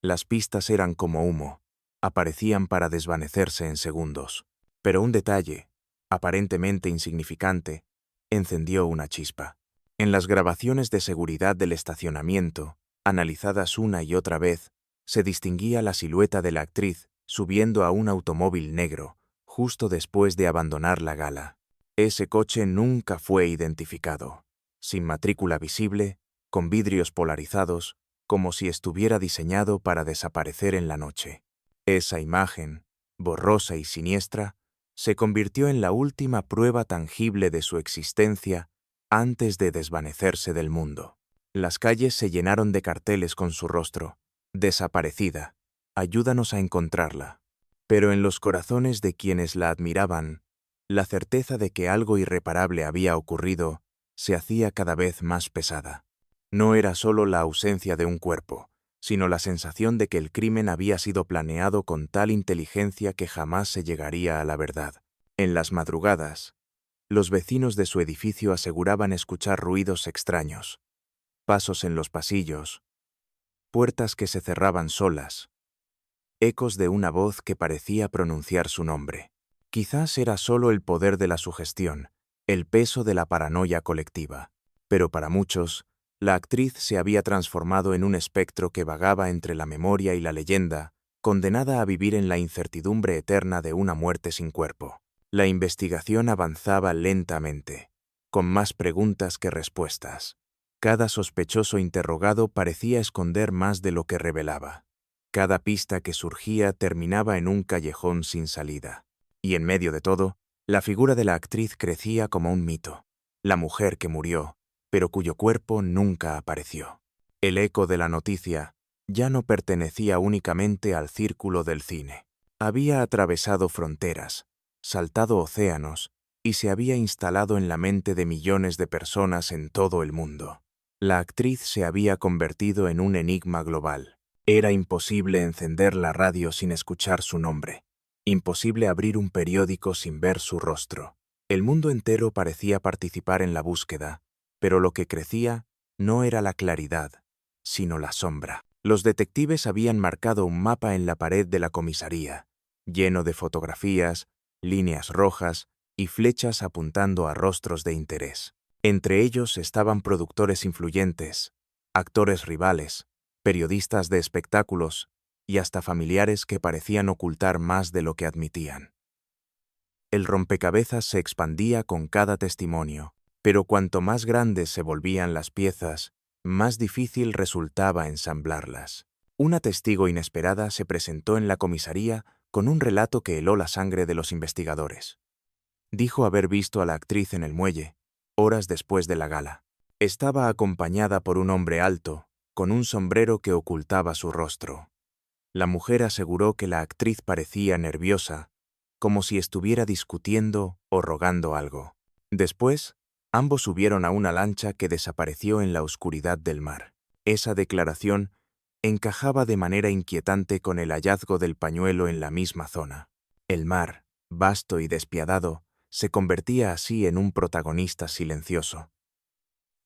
Las pistas eran como humo, aparecían para desvanecerse en segundos. Pero un detalle, aparentemente insignificante, encendió una chispa. En las grabaciones de seguridad del estacionamiento, analizadas una y otra vez, se distinguía la silueta de la actriz subiendo a un automóvil negro, justo después de abandonar la gala. Ese coche nunca fue identificado, sin matrícula visible, con vidrios polarizados, como si estuviera diseñado para desaparecer en la noche. Esa imagen, borrosa y siniestra, se convirtió en la última prueba tangible de su existencia antes de desvanecerse del mundo. Las calles se llenaron de carteles con su rostro: desaparecida, ayúdanos a encontrarla. Pero en los corazones de quienes la admiraban, la certeza de que algo irreparable había ocurrido se hacía cada vez más pesada. No era solo la ausencia de un cuerpo, sino la sensación de que el crimen había sido planeado con tal inteligencia que jamás se llegaría a la verdad. En las madrugadas, los vecinos de su edificio aseguraban escuchar ruidos extraños, pasos en los pasillos, puertas que se cerraban solas, ecos de una voz que parecía pronunciar su nombre. Quizás era solo el poder de la sugestión, el peso de la paranoia colectiva. Pero para muchos, la actriz se había transformado en un espectro que vagaba entre la memoria y la leyenda, condenada a vivir en la incertidumbre eterna de una muerte sin cuerpo. La investigación avanzaba lentamente, con más preguntas que respuestas. Cada sospechoso interrogado parecía esconder más de lo que revelaba. Cada pista que surgía terminaba en un callejón sin salida. Y en medio de todo, la figura de la actriz crecía como un mito. La mujer que murió, pero cuyo cuerpo nunca apareció. El eco de la noticia ya no pertenecía únicamente al círculo del cine. Había atravesado fronteras, saltado océanos y se había instalado en la mente de millones de personas en todo el mundo. La actriz se había convertido en un enigma global. Era imposible encender la radio sin escuchar su nombre. Imposible abrir un periódico sin ver su rostro. El mundo entero parecía participar en la búsqueda, pero lo que crecía no era la claridad, sino la sombra. Los detectives habían marcado un mapa en la pared de la comisaría, lleno de fotografías, líneas rojas y flechas apuntando a rostros de interés. Entre ellos estaban productores influyentes, actores rivales, periodistas de espectáculos y hasta familiares que parecían ocultar más de lo que admitían. El rompecabezas se expandía con cada testimonio, pero cuanto más grandes se volvían las piezas, más difícil resultaba ensamblarlas. Una testigo inesperada se presentó en la comisaría con un relato que heló la sangre de los investigadores. Dijo haber visto a la actriz en el muelle, horas después de la gala. Estaba acompañada por un hombre alto, con un sombrero que ocultaba su rostro. La mujer aseguró que la actriz parecía nerviosa, como si estuviera discutiendo o rogando algo. Después, ambos subieron a una lancha que desapareció en la oscuridad del mar. Esa declaración encajaba de manera inquietante con el hallazgo del pañuelo en la misma zona. El mar, vasto y despiadado, se convertía así en un protagonista silencioso.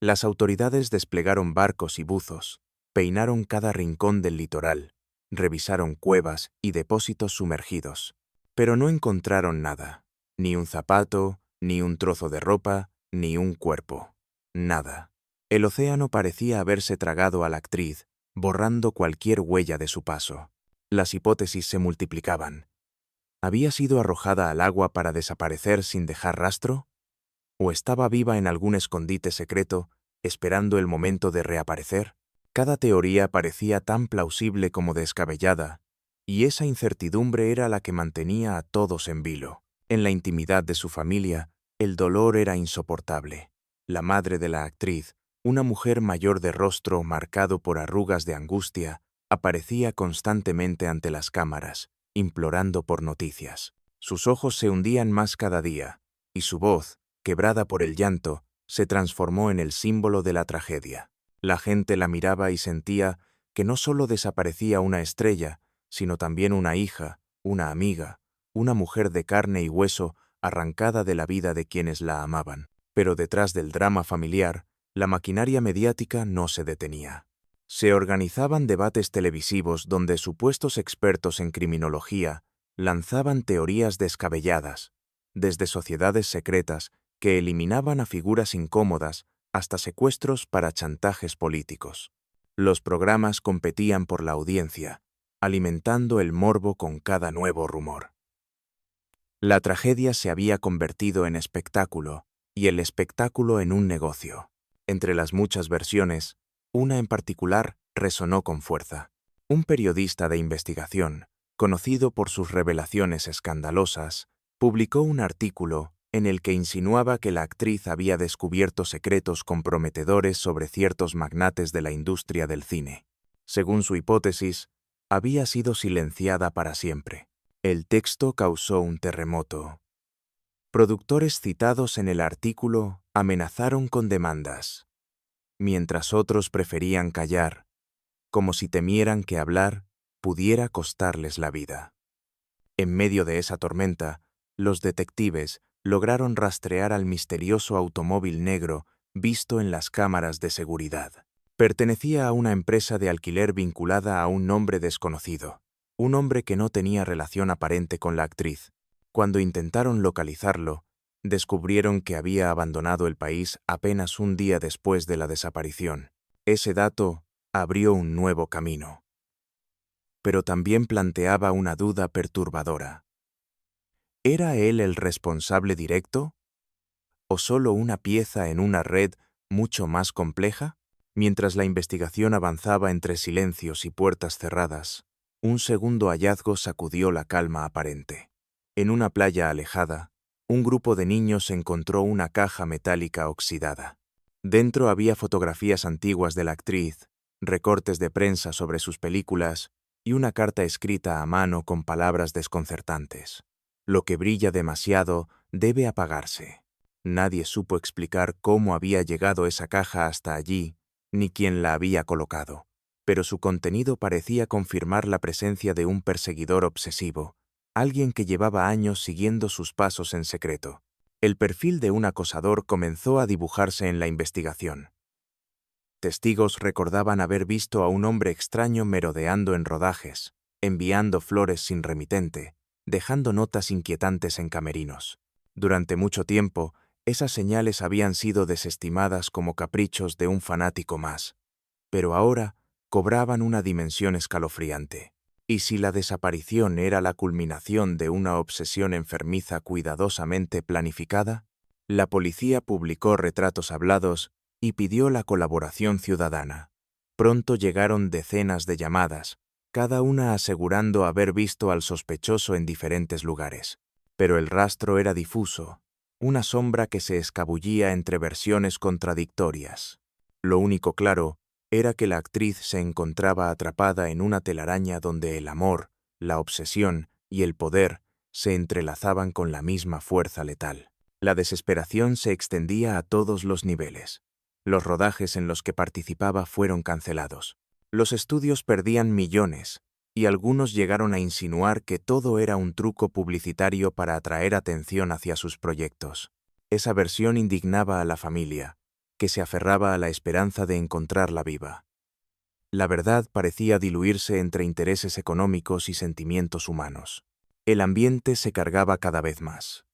Las autoridades desplegaron barcos y buzos, peinaron cada rincón del litoral, revisaron cuevas y depósitos sumergidos, pero no encontraron nada, ni un zapato, ni un trozo de ropa, ni un cuerpo. Nada. El océano parecía haberse tragado a la actriz, borrando cualquier huella de su paso. Las hipótesis se multiplicaban. ¿Había sido arrojada al agua para desaparecer sin dejar rastro? ¿O estaba viva en algún escondite secreto, esperando el momento de reaparecer? Cada teoría parecía tan plausible como descabellada, y esa incertidumbre era la que mantenía a todos en vilo. En la intimidad de su familia, el dolor era insoportable. La madre de la actriz, una mujer mayor de rostro marcado por arrugas de angustia, aparecía constantemente ante las cámaras, implorando por noticias. Sus ojos se hundían más cada día, y su voz, quebrada por el llanto, se transformó en el símbolo de la tragedia. La gente la miraba y sentía que no solo desaparecía una estrella, sino también una hija, una amiga, una mujer de carne y hueso arrancada de la vida de quienes la amaban. Pero detrás del drama familiar, la maquinaria mediática no se detenía. Se organizaban debates televisivos donde supuestos expertos en criminología lanzaban teorías descabelladas, desde sociedades secretas que eliminaban a figuras incómodas hasta secuestros para chantajes políticos. Los programas competían por la audiencia, alimentando el morbo con cada nuevo rumor. La tragedia se había convertido en espectáculo, y el espectáculo en un negocio. Entre las muchas versiones, una en particular resonó con fuerza. Un periodista de investigación, conocido por sus revelaciones escandalosas, publicó un artículo en el que insinuaba que la actriz había descubierto secretos comprometedores sobre ciertos magnates de la industria del cine. Según su hipótesis, había sido silenciada para siempre. El texto causó un terremoto. Productores citados en el artículo amenazaron con demandas, mientras otros preferían callar, como si temieran que hablar pudiera costarles la vida. En medio de esa tormenta, los detectives lograron rastrear al misterioso automóvil negro visto en las cámaras de seguridad. Pertenecía a una empresa de alquiler vinculada a un nombre desconocido, un hombre que no tenía relación aparente con la actriz. Cuando intentaron localizarlo, descubrieron que había abandonado el país apenas un día después de la desaparición. Ese dato abrió un nuevo camino. Pero también planteaba una duda perturbadora. ¿Era él el responsable directo? ¿O solo una pieza en una red mucho más compleja? Mientras la investigación avanzaba entre silencios y puertas cerradas, un segundo hallazgo sacudió la calma aparente. En una playa alejada, un grupo de niños encontró una caja metálica oxidada. Dentro había fotografías antiguas de la actriz, recortes de prensa sobre sus películas y una carta escrita a mano con palabras desconcertantes. Lo que brilla demasiado debe apagarse. Nadie supo explicar cómo había llegado esa caja hasta allí, ni quién la había colocado, pero su contenido parecía confirmar la presencia de un perseguidor obsesivo, alguien que llevaba años siguiendo sus pasos en secreto. El perfil de un acosador comenzó a dibujarse en la investigación. Testigos recordaban haber visto a un hombre extraño merodeando en rodajes, enviando flores sin remitente, dejando notas inquietantes en camerinos. Durante mucho tiempo, esas señales habían sido desestimadas como caprichos de un fanático más, pero ahora cobraban una dimensión escalofriante. ¿Y si la desaparición era la culminación de una obsesión enfermiza cuidadosamente planificada? La policía publicó retratos hablados y pidió la colaboración ciudadana. Pronto llegaron decenas de llamadas, cada una asegurando haber visto al sospechoso en diferentes lugares. Pero el rastro era difuso, una sombra que se escabullía entre versiones contradictorias. Lo único claro era que la actriz se encontraba atrapada en una telaraña donde el amor, la obsesión y el poder se entrelazaban con la misma fuerza letal. La desesperación se extendía a todos los niveles. Los rodajes en los que participaba fueron cancelados. Los estudios perdían millones, y algunos llegaron a insinuar que todo era un truco publicitario para atraer atención hacia sus proyectos. Esa versión indignaba a la familia, que se aferraba a la esperanza de encontrarla viva. La verdad parecía diluirse entre intereses económicos y sentimientos humanos. El ambiente se cargaba cada vez más.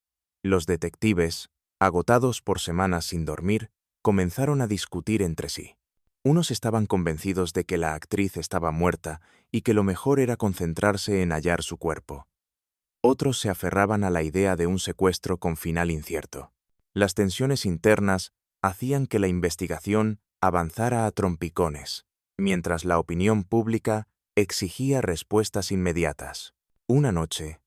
Los detectives, agotados por semanas sin dormir, comenzaron a discutir entre sí. Unos estaban convencidos de que la actriz estaba muerta y que lo mejor era concentrarse en hallar su cuerpo. Otros se aferraban a la idea de un secuestro con final incierto. Las tensiones internas hacían que la investigación avanzara a trompicones, mientras la opinión pública exigía respuestas inmediatas. Una noche,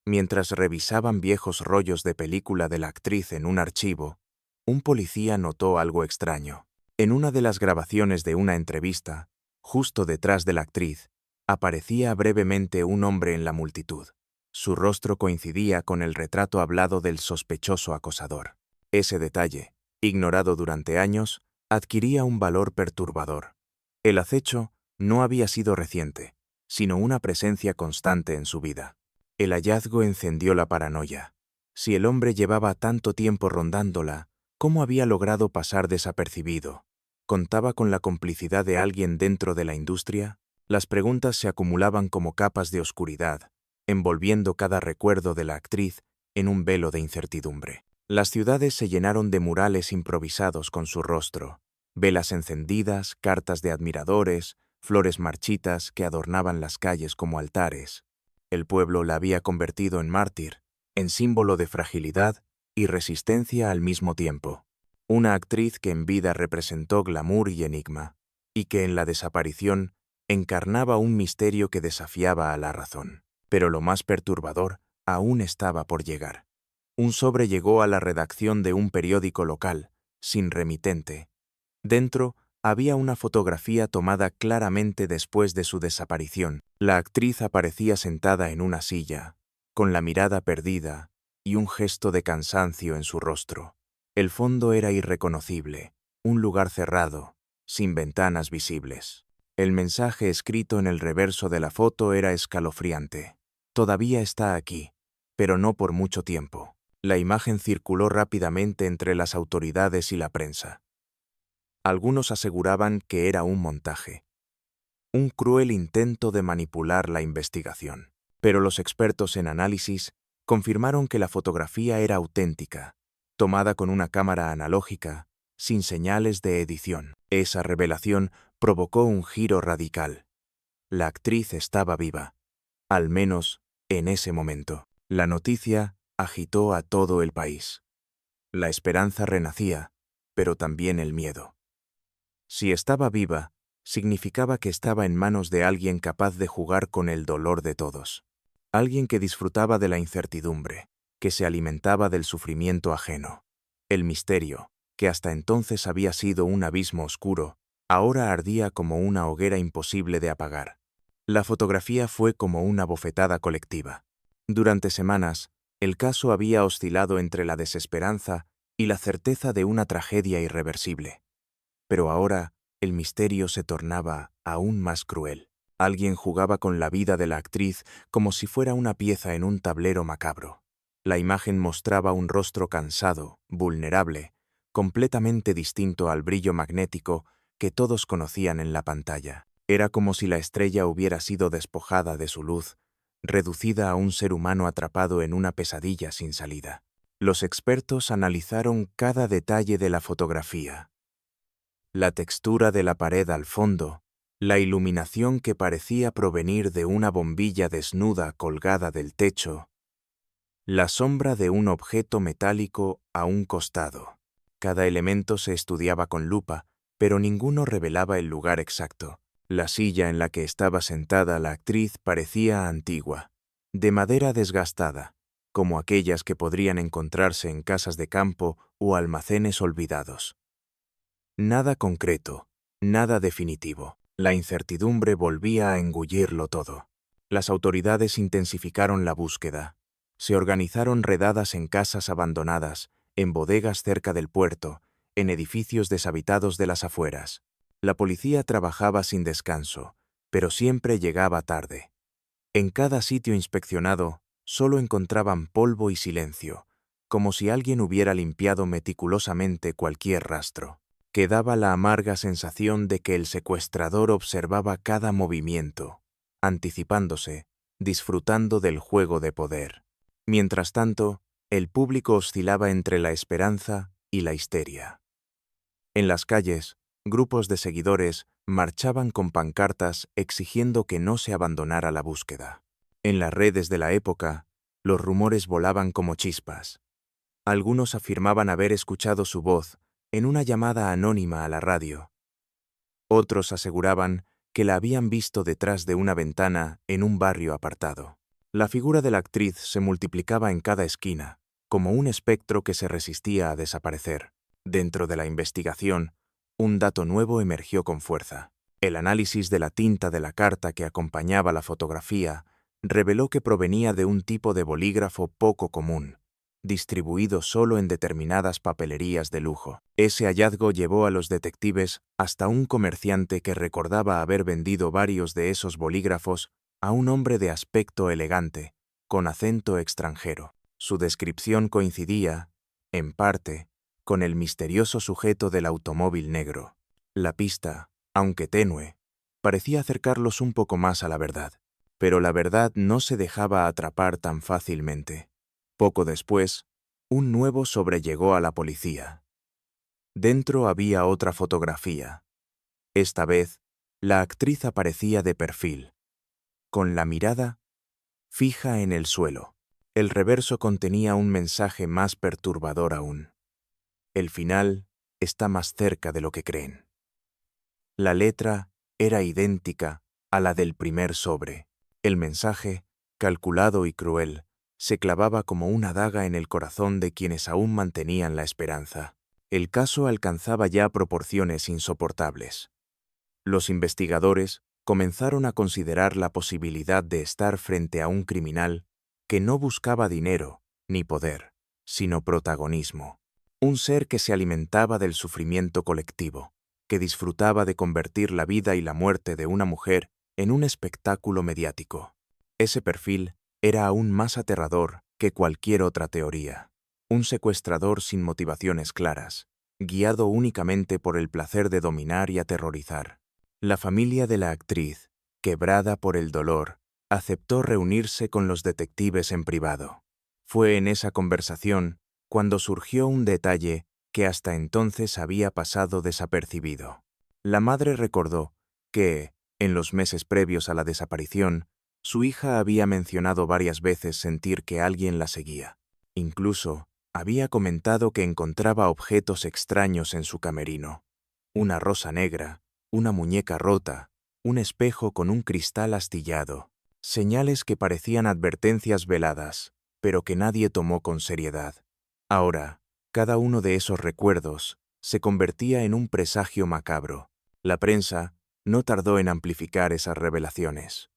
mientras revisaban viejos rollos de película de la actriz en un archivo, un policía notó algo extraño. En una de las grabaciones de una entrevista, justo detrás de la actriz, Aparecía brevemente un hombre en la multitud. Su rostro coincidía con el retrato hablado del sospechoso acosador. Ese detalle, ignorado durante años, adquiría un valor perturbador. El acecho no había sido reciente, sino una presencia constante en su vida. El hallazgo encendió la paranoia. Si el hombre llevaba tanto tiempo rondándola, ¿cómo había logrado pasar desapercibido? ¿Contaba con la complicidad de alguien dentro de la industria? Las preguntas se acumulaban como capas de oscuridad, envolviendo cada recuerdo de la actriz en un velo de incertidumbre. Las ciudades se llenaron de murales improvisados con su rostro, velas encendidas, cartas de admiradores, flores marchitas que adornaban las calles como altares. El pueblo la había convertido en mártir, en símbolo de fragilidad y resistencia al mismo tiempo. Una actriz que en vida representó glamour y enigma, y que en la desaparición encarnaba un misterio que desafiaba a la razón. Pero lo más perturbador aún estaba por llegar. Un sobre llegó a la redacción de un periódico local, sin remitente. Dentro había una fotografía tomada claramente después de su desaparición. La actriz aparecía sentada en una silla, con la mirada perdida y un gesto de cansancio en su rostro. El fondo era irreconocible, un lugar cerrado, sin ventanas visibles. El mensaje escrito en el reverso de la foto era escalofriante. Todavía está aquí, pero no por mucho tiempo. La imagen circuló rápidamente entre las autoridades y la prensa. Algunos aseguraban que era un montaje, un cruel intento de manipular la investigación. Pero los expertos en análisis confirmaron que la fotografía era auténtica, tomada con una cámara analógica, sin señales de edición. Esa revelación provocó un giro radical. La actriz estaba viva, al menos en ese momento. La noticia agitó a todo el país. La esperanza renacía, pero también el miedo. Si estaba viva, significaba que estaba en manos de alguien capaz de jugar con el dolor de todos. Alguien que disfrutaba de la incertidumbre, que se alimentaba del sufrimiento ajeno. El misterio, que hasta entonces había sido un abismo oscuro, ahora ardía como una hoguera imposible de apagar. La fotografía fue como una bofetada colectiva. Durante semanas, el caso había oscilado entre la desesperanza y la certeza de una tragedia irreversible. Pero ahora, el misterio se tornaba aún más cruel. Alguien jugaba con la vida de la actriz como si fuera una pieza en un tablero macabro. La imagen mostraba un rostro cansado, vulnerable, completamente distinto al brillo magnético que todos conocían en la pantalla. Era como si la estrella hubiera sido despojada de su luz, reducida a un ser humano atrapado en una pesadilla sin salida. Los expertos analizaron cada detalle de la fotografía. La textura de la pared al fondo, la iluminación que parecía provenir de una bombilla desnuda colgada del techo, la sombra de un objeto metálico a un costado. Cada elemento se estudiaba con lupa, pero ninguno revelaba el lugar exacto. La silla en la que estaba sentada la actriz parecía antigua, de madera desgastada, como aquellas que podrían encontrarse en casas de campo o almacenes olvidados. Nada concreto, nada definitivo. La incertidumbre volvía a engullirlo todo. Las autoridades intensificaron la búsqueda. Se organizaron redadas en casas abandonadas, en bodegas cerca del puerto, en edificios deshabitados de las afueras. La policía trabajaba sin descanso, pero siempre llegaba tarde. En cada sitio inspeccionado, solo encontraban polvo y silencio, como si alguien hubiera limpiado meticulosamente cualquier rastro. Quedaba la amarga sensación de que el secuestrador observaba cada movimiento, anticipándose, disfrutando del juego de poder. Mientras tanto, el público oscilaba entre la esperanza y la histeria. En las calles, grupos de seguidores marchaban con pancartas exigiendo que no se abandonara la búsqueda. En las redes de la época, los rumores volaban como chispas. Algunos afirmaban haber escuchado su voz en una llamada anónima a la radio. Otros aseguraban que la habían visto detrás de una ventana en un barrio apartado. La figura de la actriz se multiplicaba en cada esquina, como un espectro que se resistía a desaparecer. Dentro de la investigación, un dato nuevo emergió con fuerza. El análisis de la tinta de la carta que acompañaba la fotografía reveló que provenía de un tipo de bolígrafo poco común, distribuido solo en determinadas papelerías de lujo. Ese hallazgo llevó a los detectives hasta un comerciante que recordaba haber vendido varios de esos bolígrafos a un hombre de aspecto elegante, con acento extranjero. Su descripción coincidía, en parte, con el misterioso sujeto del automóvil negro. La pista, aunque tenue, parecía acercarlos un poco más a la verdad. Pero la verdad no se dejaba atrapar tan fácilmente. Poco después, un nuevo sobrellegó a la policía. Dentro había otra fotografía. Esta vez, la actriz aparecía de perfil, con la mirada fija en el suelo. El reverso contenía un mensaje más perturbador aún. El final está más cerca de lo que creen. La letra era idéntica a la del primer sobre. El mensaje, calculado y cruel, se clavaba como una daga en el corazón de quienes aún mantenían la esperanza. El caso alcanzaba ya proporciones insoportables. Los investigadores comenzaron a considerar la posibilidad de estar frente a un criminal que no buscaba dinero ni poder, sino protagonismo. Un ser que se alimentaba del sufrimiento colectivo, que disfrutaba de convertir la vida y la muerte de una mujer en un espectáculo mediático. Ese perfil era aún más aterrador que cualquier otra teoría. Un secuestrador sin motivaciones claras, guiado únicamente por el placer de dominar y aterrorizar. La familia de la actriz, quebrada por el dolor, aceptó reunirse con los detectives en privado. Fue en esa conversación cuando surgió un detalle que hasta entonces había pasado desapercibido. La madre recordó que, en los meses previos a la desaparición, su hija había mencionado varias veces sentir que alguien la seguía. Incluso, había comentado que encontraba objetos extraños en su camerino. Una rosa negra, una muñeca rota, un espejo con un cristal astillado. Señales que parecían advertencias veladas, pero que nadie tomó con seriedad. Ahora, cada uno de esos recuerdos se convertía en un presagio macabro. La prensa no tardó en amplificar esas revelaciones.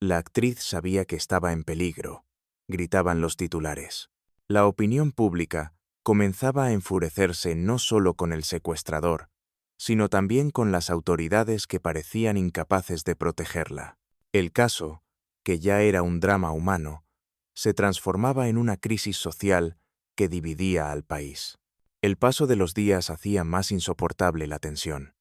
La actriz sabía que estaba en peligro, gritaban los titulares. La opinión pública comenzaba a enfurecerse no solo con el secuestrador, sino también con las autoridades que parecían incapaces de protegerla. El caso, que ya era un drama humano, se transformaba en una crisis social que dividía al país. El paso de los días hacía más insoportable la tensión.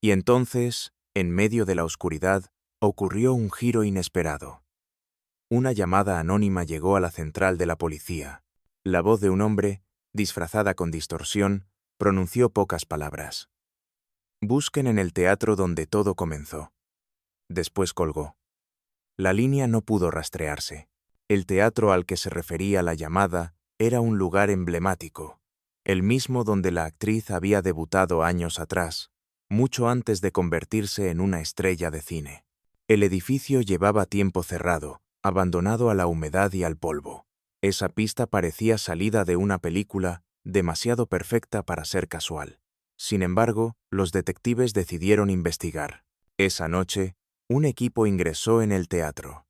Y entonces, en medio de la oscuridad, ocurrió un giro inesperado. Una llamada anónima llegó a la central de la policía. La voz de un hombre, disfrazada con distorsión, pronunció pocas palabras. «Busquen en el teatro donde todo comenzó». Después colgó. La línea no pudo rastrearse. El teatro al que se refería la llamada era un lugar emblemático, el mismo donde la actriz había debutado años atrás, mucho antes de convertirse en una estrella de cine. El edificio llevaba tiempo cerrado, abandonado a la humedad y al polvo. Esa pista parecía salida de una película demasiado perfecta para ser casual. Sin embargo, los detectives decidieron investigar. Esa noche, un equipo ingresó en el teatro.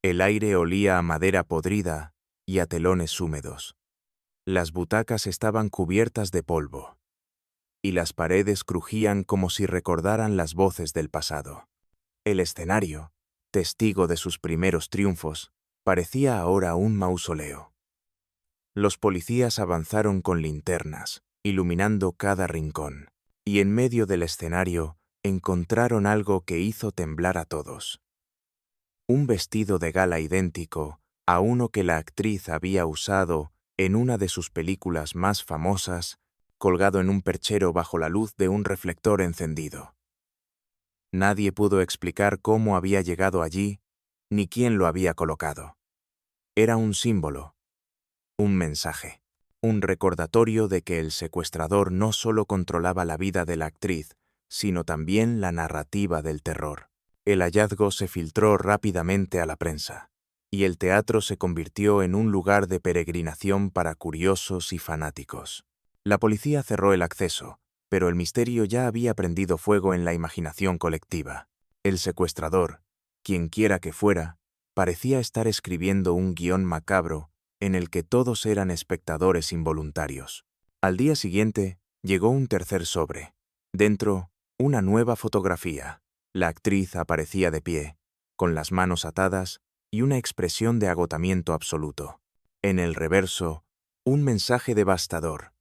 El aire olía a madera podrida y a telones húmedos. Las butacas estaban cubiertas de polvo, y las paredes crujían como si recordaran las voces del pasado. El escenario, testigo de sus primeros triunfos, parecía ahora un mausoleo. Los policías avanzaron con linternas, iluminando cada rincón, y en medio del escenario encontraron algo que hizo temblar a todos. Un vestido de gala idéntico a uno que la actriz había usado en una de sus películas más famosas, colgado en un perchero bajo la luz de un reflector encendido. Nadie pudo explicar cómo había llegado allí, ni quién lo había colocado. Era un símbolo, un mensaje, un recordatorio de que el secuestrador no solo controlaba la vida de la actriz, sino también la narrativa del terror. El hallazgo se filtró rápidamente a la prensa, y el teatro se convirtió en un lugar de peregrinación para curiosos y fanáticos. La policía cerró el acceso, pero el misterio ya había prendido fuego en la imaginación colectiva. El secuestrador, quienquiera que fuera, parecía estar escribiendo un guión macabro en el que todos eran espectadores involuntarios. Al día siguiente, llegó un tercer sobre. Dentro, una nueva fotografía. La actriz aparecía de pie, con las manos atadas y una expresión de agotamiento absoluto. En el reverso, un mensaje devastador.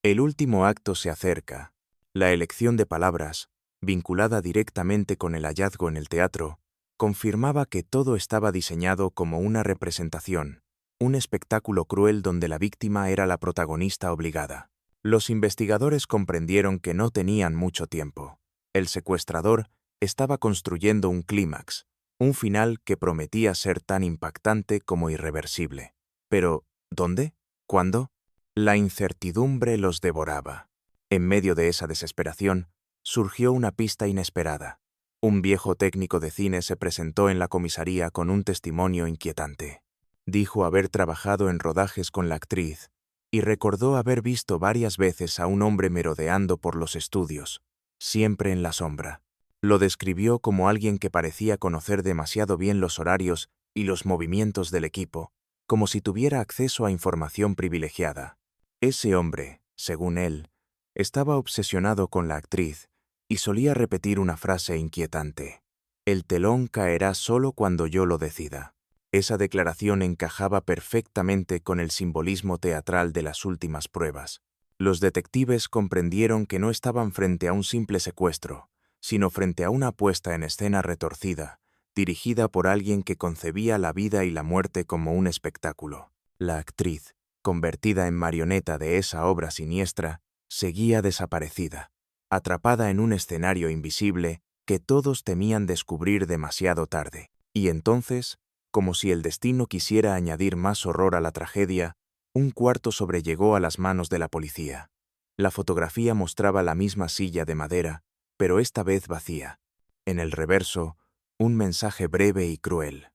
El último acto se acerca. La elección de palabras, vinculada directamente con el hallazgo en el teatro, confirmaba que todo estaba diseñado como una representación, un espectáculo cruel donde la víctima era la protagonista obligada. Los investigadores comprendieron que no tenían mucho tiempo. El secuestrador estaba construyendo un clímax, un final que prometía ser tan impactante como irreversible. Pero, ¿dónde? ¿Cuándo? La incertidumbre los devoraba. En medio de esa desesperación, surgió una pista inesperada. Un viejo técnico de cine se presentó en la comisaría con un testimonio inquietante. Dijo haber trabajado en rodajes con la actriz y recordó haber visto varias veces a un hombre merodeando por los estudios, siempre en la sombra. Lo describió como alguien que parecía conocer demasiado bien los horarios y los movimientos del equipo, como si tuviera acceso a información privilegiada. Ese hombre, según él, estaba obsesionado con la actriz y solía repetir una frase inquietante: «El telón caerá solo cuando yo lo decida». Esa declaración encajaba perfectamente con el simbolismo teatral de las últimas pruebas. Los detectives comprendieron que no estaban frente a un simple secuestro, sino frente a una puesta en escena retorcida, dirigida por alguien que concebía la vida y la muerte como un espectáculo. La actriz, convertida en marioneta de esa obra siniestra, seguía desaparecida, atrapada en un escenario invisible que todos temían descubrir demasiado tarde. Y entonces, como si el destino quisiera añadir más horror a la tragedia, un cuarto sobre llegó a las manos de la policía. La fotografía mostraba la misma silla de madera, pero esta vez vacía. En el reverso, un mensaje breve y cruel: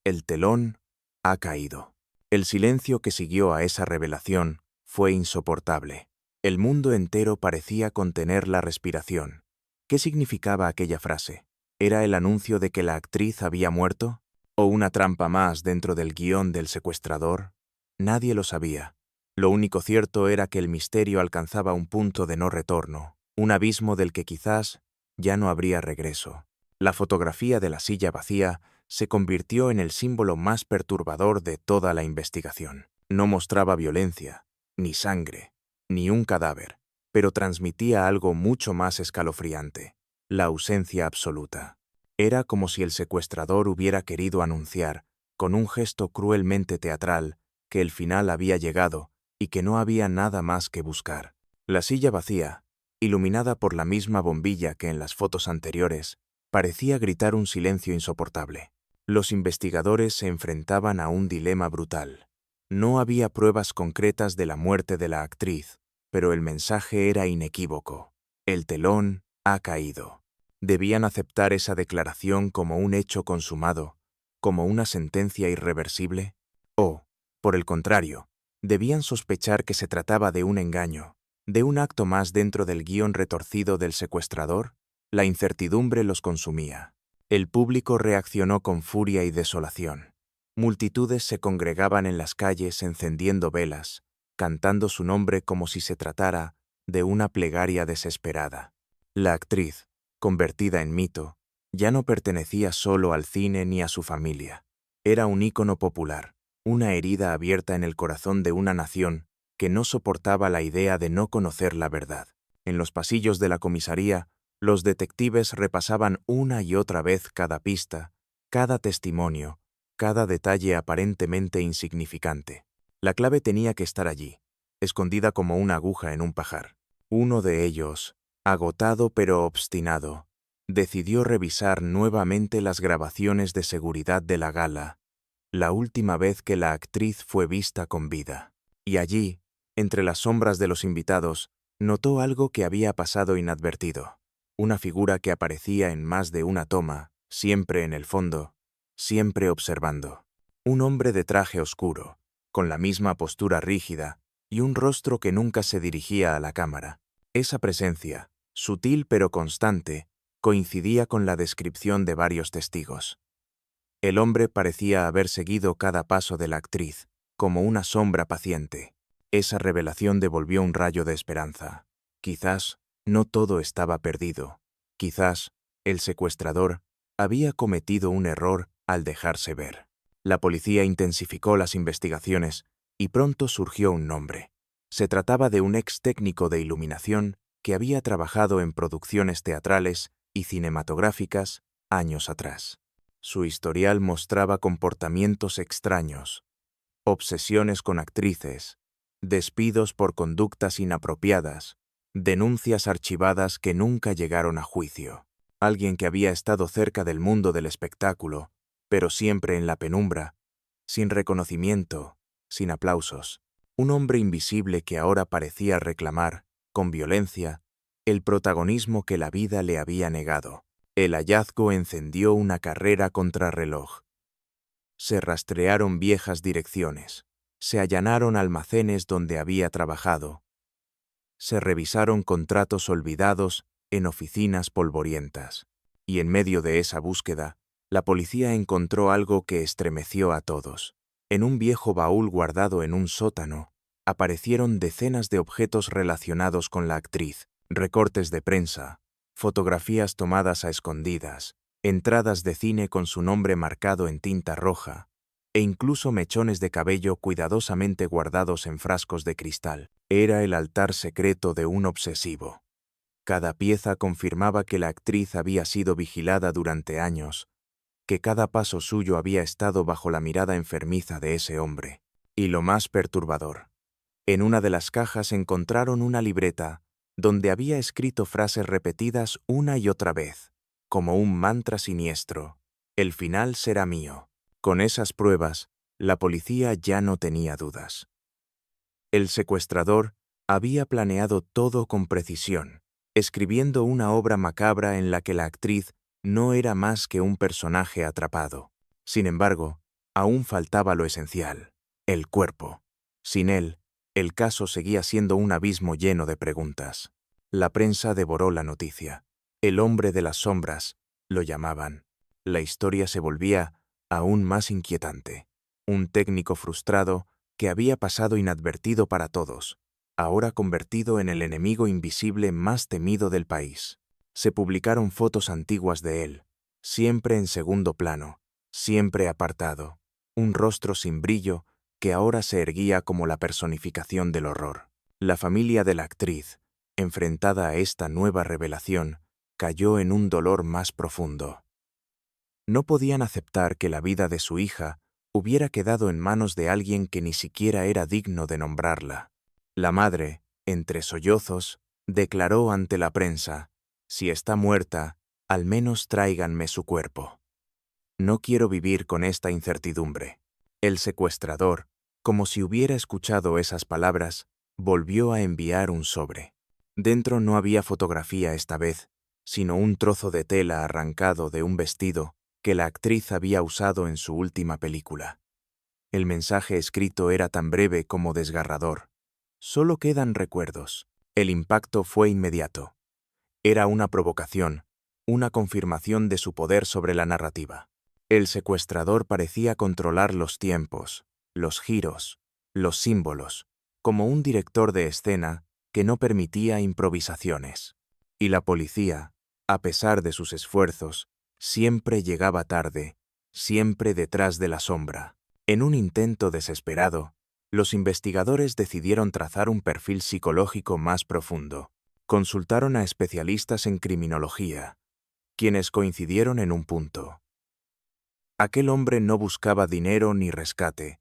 «El telón ha caído». El silencio que siguió a esa revelación fue insoportable. El mundo entero parecía contener la respiración. ¿Qué significaba aquella frase? ¿Era el anuncio de que la actriz había muerto? ¿O una trampa más dentro del guión del secuestrador? Nadie lo sabía. Lo único cierto era que el misterio alcanzaba un punto de no retorno, un abismo del que quizás ya no habría regreso. La fotografía de la silla vacía se convirtió en el símbolo más perturbador de toda la investigación. No mostraba violencia, ni sangre, ni un cadáver, pero transmitía algo mucho más escalofriante: la ausencia absoluta. Era como si el secuestrador hubiera querido anunciar, con un gesto cruelmente teatral, que el final había llegado y que no había nada más que buscar. La silla vacía, iluminada por la misma bombilla que en las fotos anteriores, parecía gritar un silencio insoportable. Los investigadores se enfrentaban a un dilema brutal. No había pruebas concretas de la muerte de la actriz, pero el mensaje era inequívoco: el telón ha caído. ¿Debían aceptar esa declaración como un hecho consumado, como una sentencia irreversible? ¿O, por el contrario, debían sospechar que se trataba de un engaño, de un acto más dentro del guión retorcido del secuestrador? La incertidumbre los consumía. El público reaccionó con furia y desolación. Multitudes se congregaban en las calles encendiendo velas, cantando su nombre como si se tratara de una plegaria desesperada. La actriz, convertida en mito, ya no pertenecía solo al cine ni a su familia. Era un ícono popular, una herida abierta en el corazón de una nación que no soportaba la idea de no conocer la verdad. En los pasillos de la comisaría, los detectives repasaban una y otra vez cada pista, cada testimonio, cada detalle aparentemente insignificante. La clave tenía que estar allí, escondida como una aguja en un pajar. Uno de ellos, agotado pero obstinado, decidió revisar nuevamente las grabaciones de seguridad de la gala, la última vez que la actriz fue vista con vida. Y allí, entre las sombras de los invitados, notó algo que había pasado inadvertido. Una figura que aparecía en más de una toma, siempre en el fondo, siempre observando. Un hombre de traje oscuro, con la misma postura rígida y un rostro que nunca se dirigía a la cámara. Esa presencia, sutil pero constante, coincidía con la descripción de varios testigos. El hombre parecía haber seguido cada paso de la actriz, como una sombra paciente. Esa revelación devolvió un rayo de esperanza. Quizás no todo estaba perdido. Quizás el secuestrador había cometido un error al dejarse ver. La policía intensificó las investigaciones y pronto surgió un nombre. Se trataba de un ex técnico de iluminación que había trabajado en producciones teatrales y cinematográficas años atrás. Su historial mostraba comportamientos extraños, obsesiones con actrices, despidos por conductas inapropiadas, denuncias archivadas que nunca llegaron a juicio. Alguien que había estado cerca del mundo del espectáculo, pero siempre en la penumbra, sin reconocimiento, sin aplausos. Un hombre invisible que ahora parecía reclamar, con violencia, el protagonismo que la vida le había negado. El hallazgo encendió una carrera contrarreloj. Se rastrearon viejas direcciones, se allanaron almacenes donde había trabajado, se revisaron contratos olvidados en oficinas polvorientas. Y en medio de esa búsqueda, la policía encontró algo que estremeció a todos. En un viejo baúl guardado en un sótano, aparecieron decenas de objetos relacionados con la actriz, recortes de prensa, fotografías tomadas a escondidas, entradas de cine con su nombre marcado en tinta roja, e incluso mechones de cabello cuidadosamente guardados en frascos de cristal. Era el altar secreto de un obsesivo. Cada pieza confirmaba que la actriz había sido vigilada durante años, que cada paso suyo había estado bajo la mirada enfermiza de ese hombre. Y lo más perturbador, en una de las cajas encontraron una libreta donde había escrito frases repetidas una y otra vez, como un mantra siniestro: el final será mío. Con esas pruebas, la policía ya no tenía dudas. El secuestrador había planeado todo con precisión, escribiendo una obra macabra en la que la actriz no era más que un personaje atrapado. Sin embargo, aún faltaba lo esencial: el cuerpo. Sin él, el caso seguía siendo un abismo lleno de preguntas. La prensa devoró la noticia. El hombre de las sombras, lo llamaban. La historia se volvía aún más inquietante. Un técnico frustrado que había pasado inadvertido para todos, ahora convertido en el enemigo invisible más temido del país. Se publicaron fotos antiguas de él, siempre en segundo plano, siempre apartado, un rostro sin brillo que ahora se erguía como la personificación del horror. La familia de la actriz, enfrentada a esta nueva revelación, cayó en un dolor más profundo. No podían aceptar que la vida de su hija hubiera quedado en manos de alguien que ni siquiera era digno de nombrarla. La madre, entre sollozos, declaró ante la prensa: si está muerta, al menos tráiganme su cuerpo. No quiero vivir con esta incertidumbre. El secuestrador, como si hubiera escuchado esas palabras, volvió a enviar un sobre. Dentro no había fotografía esta vez, sino un trozo de tela arrancado de un vestido que la actriz había usado en su última película. El mensaje escrito era tan breve como desgarrador. Solo quedan recuerdos. El impacto fue inmediato. Era una provocación, una confirmación de su poder sobre la narrativa. El secuestrador parecía controlar los tiempos, los giros, los símbolos, como un director de escena que no permitía improvisaciones. Y la policía, a pesar de sus esfuerzos, siempre llegaba tarde, siempre detrás de la sombra. En un intento desesperado, los investigadores decidieron trazar un perfil psicológico más profundo. Consultaron a especialistas en criminología, quienes coincidieron en un punto. Aquel hombre no buscaba dinero ni rescate,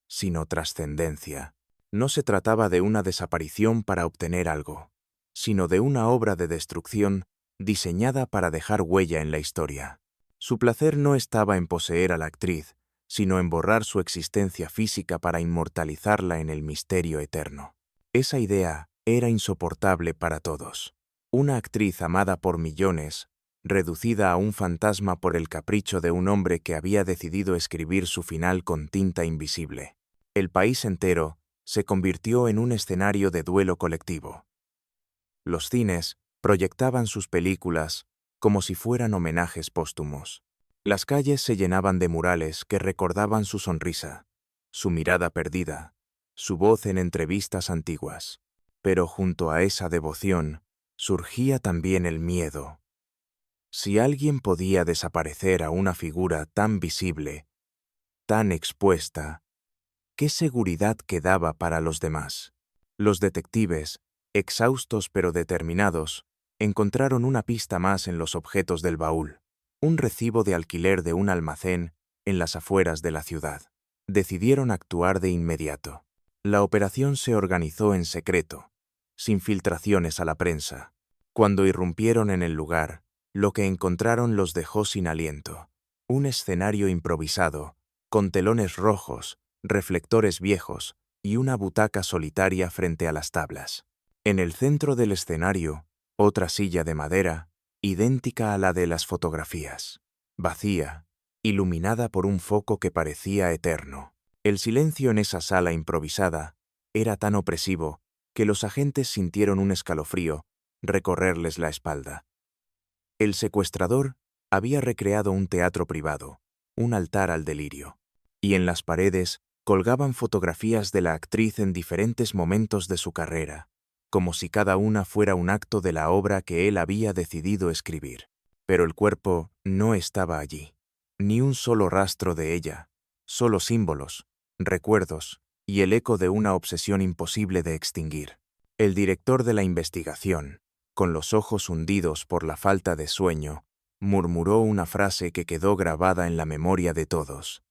sino trascendencia. No se trataba de una desaparición para obtener algo, sino de una obra de destrucción diseñada para dejar huella en la historia. Su placer no estaba en poseer a la actriz, sino en borrar su existencia física para inmortalizarla en el misterio eterno. Esa idea era insoportable para todos. Una actriz amada por millones, reducida a un fantasma por el capricho de un hombre que había decidido escribir su final con tinta invisible. El país entero se convirtió en un escenario de duelo colectivo. Los cines proyectaban sus películas como si fueran homenajes póstumos. Las calles se llenaban de murales que recordaban su sonrisa, su mirada perdida, su voz en entrevistas antiguas. Pero junto a esa devoción surgía también el miedo. Si alguien podía desaparecer a una figura tan visible, tan expuesta, ¿qué seguridad quedaba para los demás? Los detectives, exhaustos pero determinados, encontraron una pista más en los objetos del baúl, un recibo de alquiler de un almacén en las afueras de la ciudad. Decidieron actuar de inmediato. La operación se organizó en secreto, sin filtraciones a la prensa. Cuando irrumpieron en el lugar, lo que encontraron los dejó sin aliento. Un escenario improvisado, con telones rojos, reflectores viejos y una butaca solitaria frente a las tablas. En el centro del escenario, otra silla de madera, idéntica a la de las fotografías, vacía, iluminada por un foco que parecía eterno. El silencio en esa sala improvisada era tan opresivo que los agentes sintieron un escalofrío recorrerles la espalda. El secuestrador había recreado un teatro privado, un altar al delirio, y en las paredes colgaban fotografías de la actriz en diferentes momentos de su carrera, como si cada una fuera un acto de la obra que él había decidido escribir. Pero el cuerpo no estaba allí, ni un solo rastro de ella, solo símbolos, recuerdos y el eco de una obsesión imposible de extinguir. El director de la investigación, con los ojos hundidos por la falta de sueño, murmuró una frase que quedó grabada en la memoria de todos.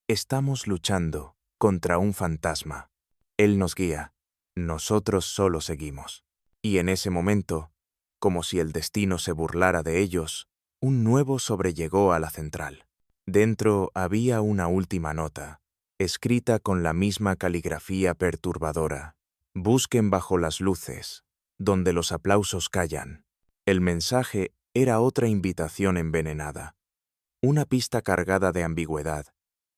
Estamos luchando contra un fantasma. Él nos guía, nosotros solo seguimos. Y en ese momento, como si el destino se burlara de ellos, un nuevo sobrellegó a la central. Dentro había una última nota, escrita con la misma caligrafía perturbadora. Busquen bajo las luces, donde los aplausos callan. El mensaje era otra invitación envenenada, una pista cargada de ambigüedad,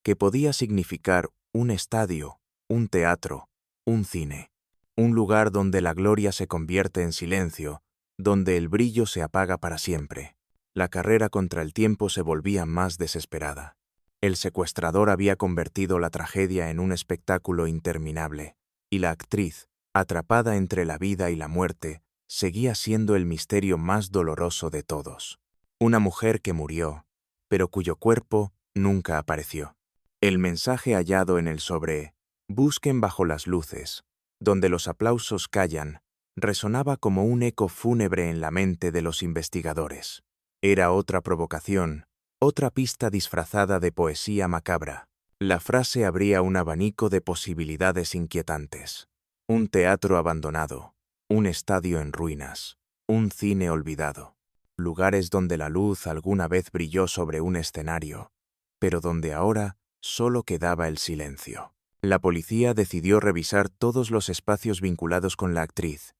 que podía significar un estadio, un teatro, un cine, un lugar donde la gloria se convierte en silencio, donde el brillo se apaga para siempre. La carrera contra el tiempo se volvía más desesperada. El secuestrador había convertido la tragedia en un espectáculo interminable, y la actriz, atrapada entre la vida y la muerte, seguía siendo el misterio más doloroso de todos. Una mujer que murió, pero cuyo cuerpo nunca apareció. El mensaje hallado en el sobre «Busquen bajo las luces», donde los aplausos callan, resonaba como un eco fúnebre en la mente de los investigadores. Era otra provocación, otra pista disfrazada de poesía macabra. La frase abría un abanico de posibilidades inquietantes. Un teatro abandonado, un estadio en ruinas, un cine olvidado. Lugares donde la luz alguna vez brilló sobre un escenario, pero donde ahora solo quedaba el silencio. La policía decidió revisar todos los espacios vinculados con la actriz.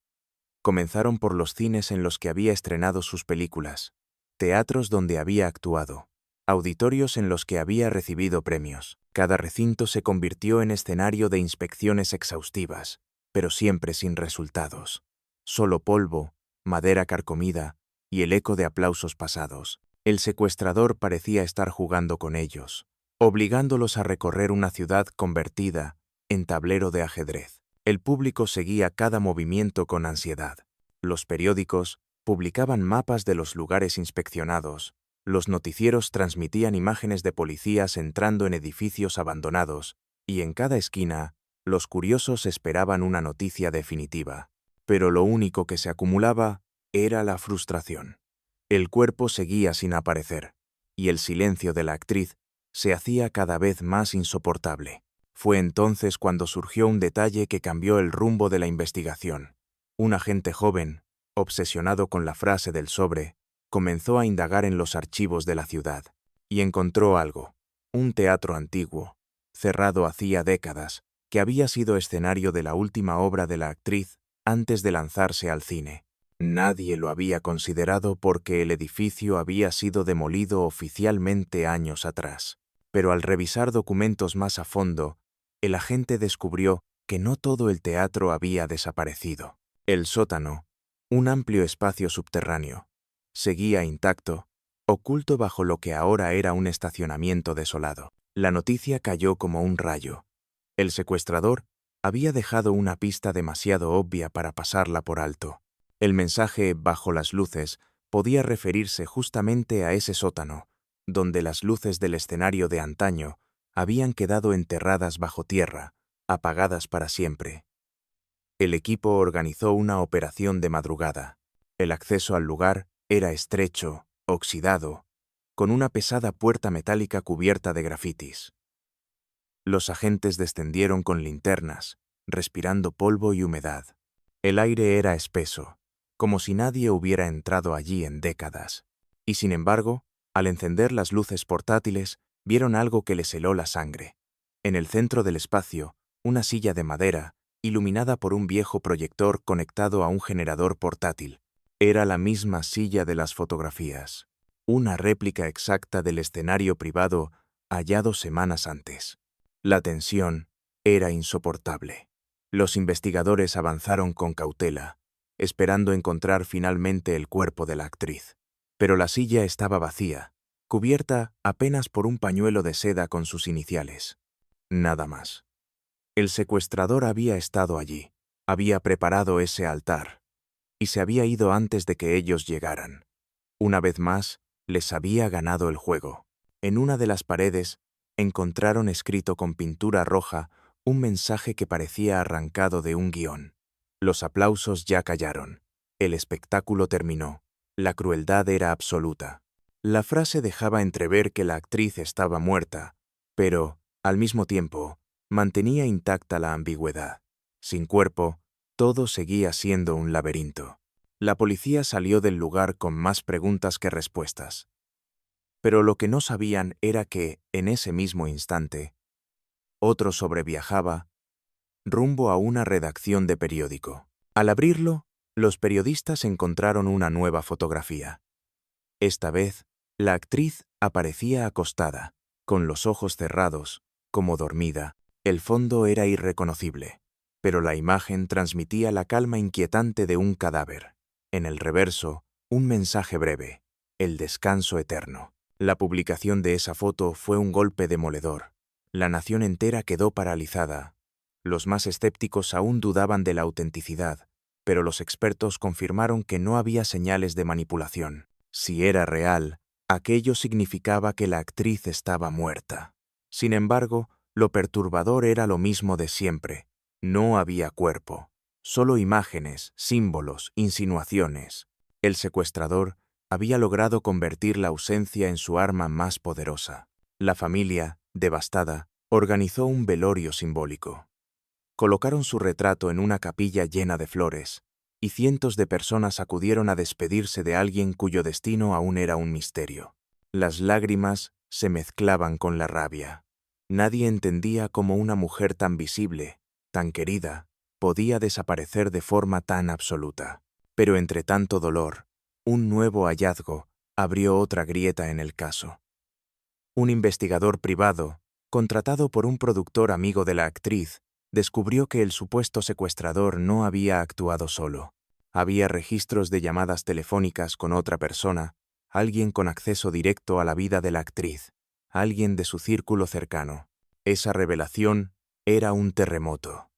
Comenzaron por los cines en los que había estrenado sus películas, teatros donde había actuado, auditorios en los que había recibido premios. Cada recinto se convirtió en escenario de inspecciones exhaustivas, pero siempre sin resultados. Solo polvo, madera carcomida y el eco de aplausos pasados. El secuestrador parecía estar jugando con ellos, obligándolos a recorrer una ciudad convertida en tablero de ajedrez. El público seguía cada movimiento con ansiedad. Los periódicos publicaban mapas de los lugares inspeccionados. Los noticieros transmitían imágenes de policías entrando en edificios abandonados, y en cada esquina, los curiosos esperaban una noticia definitiva. Pero lo único que se acumulaba era la frustración. El cuerpo seguía sin aparecer, y el silencio de la actriz se hacía cada vez más insoportable. Fue entonces cuando surgió un detalle que cambió el rumbo de la investigación. Un agente joven, obsesionado con la frase del sobre, comenzó a indagar en los archivos de la ciudad, y encontró algo, un teatro antiguo, cerrado hacía décadas, que había sido escenario de la última obra de la actriz antes de lanzarse al cine. Nadie lo había considerado porque el edificio había sido demolido oficialmente años atrás. Pero al revisar documentos más a fondo, el agente descubrió que no todo el teatro había desaparecido. El sótano, Un amplio espacio subterráneo. Seguía intacto, oculto bajo lo que ahora era un estacionamiento desolado. La noticia cayó como un rayo. El secuestrador había dejado una pista demasiado obvia para pasarla por alto. El mensaje bajo las luces podía referirse justamente a ese sótano, donde las luces del escenario de antaño habían quedado enterradas bajo tierra, apagadas para siempre. El equipo organizó una operación de madrugada. El acceso al lugar era estrecho, oxidado, con una pesada puerta metálica cubierta de grafitis. Los agentes descendieron con linternas, respirando polvo y humedad. El aire era espeso, como si nadie hubiera entrado allí en décadas. Y sin embargo, al encender las luces portátiles, vieron algo que les heló la sangre. En el centro del espacio, una silla de madera, iluminada por un viejo proyector conectado a un generador portátil. Era la misma silla de las fotografías, una réplica exacta del escenario privado hallado semanas antes. La tensión era insoportable. Los investigadores avanzaron con cautela, esperando encontrar finalmente el cuerpo de la actriz. Pero la silla estaba vacía, cubierta apenas por un pañuelo de seda con sus iniciales. Nada más. El secuestrador había estado allí, había preparado ese altar, y se había ido antes de que ellos llegaran. Una vez más, les había ganado el juego. En una de las paredes, encontraron escrito con pintura roja un mensaje que parecía arrancado de un guión. Los aplausos ya callaron. El espectáculo terminó. La crueldad era absoluta. La frase dejaba entrever que la actriz estaba muerta, pero, al mismo tiempo, mantenía intacta la ambigüedad. Sin cuerpo, todo seguía siendo un laberinto. La policía salió del lugar con más preguntas que respuestas. Pero lo que no sabían era que, en ese mismo instante, otro sobreviajaba rumbo a una redacción de periódico. Al abrirlo, los periodistas encontraron una nueva fotografía. Esta vez, la actriz aparecía acostada, con los ojos cerrados, como dormida. El fondo era irreconocible, pero la imagen transmitía la calma inquietante de un cadáver. En el reverso, un mensaje breve: el descanso eterno. La publicación de esa foto fue un golpe demoledor. La nación entera quedó paralizada. Los más escépticos aún dudaban de la autenticidad, pero los expertos confirmaron que no había señales de manipulación. Si era real, aquello significaba que la actriz estaba muerta. Sin embargo, lo perturbador era lo mismo de siempre. No había cuerpo, solo imágenes, símbolos, insinuaciones. El secuestrador había logrado convertir la ausencia en su arma más poderosa. La familia, devastada, organizó un velorio simbólico. Colocaron su retrato en una capilla llena de flores, y cientos de personas acudieron a despedirse de alguien cuyo destino aún era un misterio. Las lágrimas se mezclaban con la rabia. Nadie entendía cómo una mujer tan visible, tan querida, podía desaparecer de forma tan absoluta. Pero entre tanto dolor, un nuevo hallazgo abrió otra grieta en el caso. Un investigador privado, contratado por un productor amigo de la actriz, descubrió que el supuesto secuestrador no había actuado solo. Había registros de llamadas telefónicas con otra persona, alguien con acceso directo a la vida de la actriz, alguien de su círculo cercano. Esa revelación era un terremoto.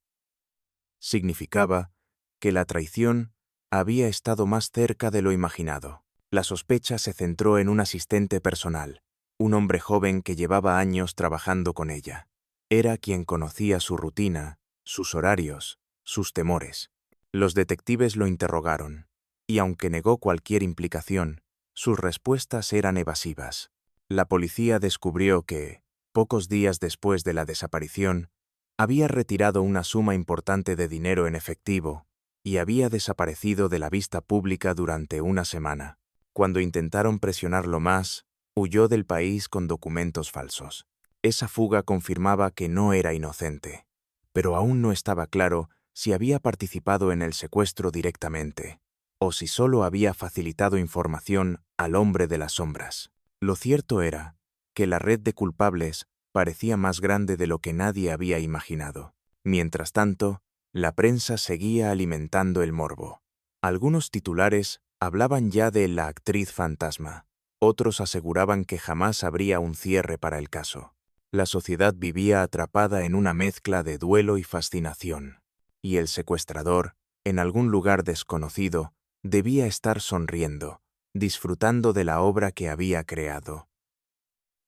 Significaba que la traición había estado más cerca de lo imaginado. La sospecha se centró en un asistente personal, un hombre joven que llevaba años trabajando con ella. Era quien conocía su rutina, sus horarios, sus temores. Los detectives lo interrogaron, y aunque negó cualquier implicación, sus respuestas eran evasivas. La policía descubrió que, pocos días después de la desaparición, había retirado una suma importante de dinero en efectivo y había desaparecido de la vista pública durante una semana. Cuando intentaron presionarlo más, huyó del país con documentos falsos. Esa fuga confirmaba que no era inocente, pero aún no estaba claro si había participado en el secuestro directamente, o si solo había facilitado información al hombre de las sombras. Lo cierto era que la red de culpables parecía más grande de lo que nadie había imaginado. Mientras tanto, la prensa seguía alimentando el morbo. Algunos titulares hablaban ya de la actriz fantasma. Otros aseguraban que jamás habría un cierre para el caso. La sociedad vivía atrapada en una mezcla de duelo y fascinación. Y el secuestrador, en algún lugar desconocido, debía estar sonriendo, disfrutando de la obra que había creado.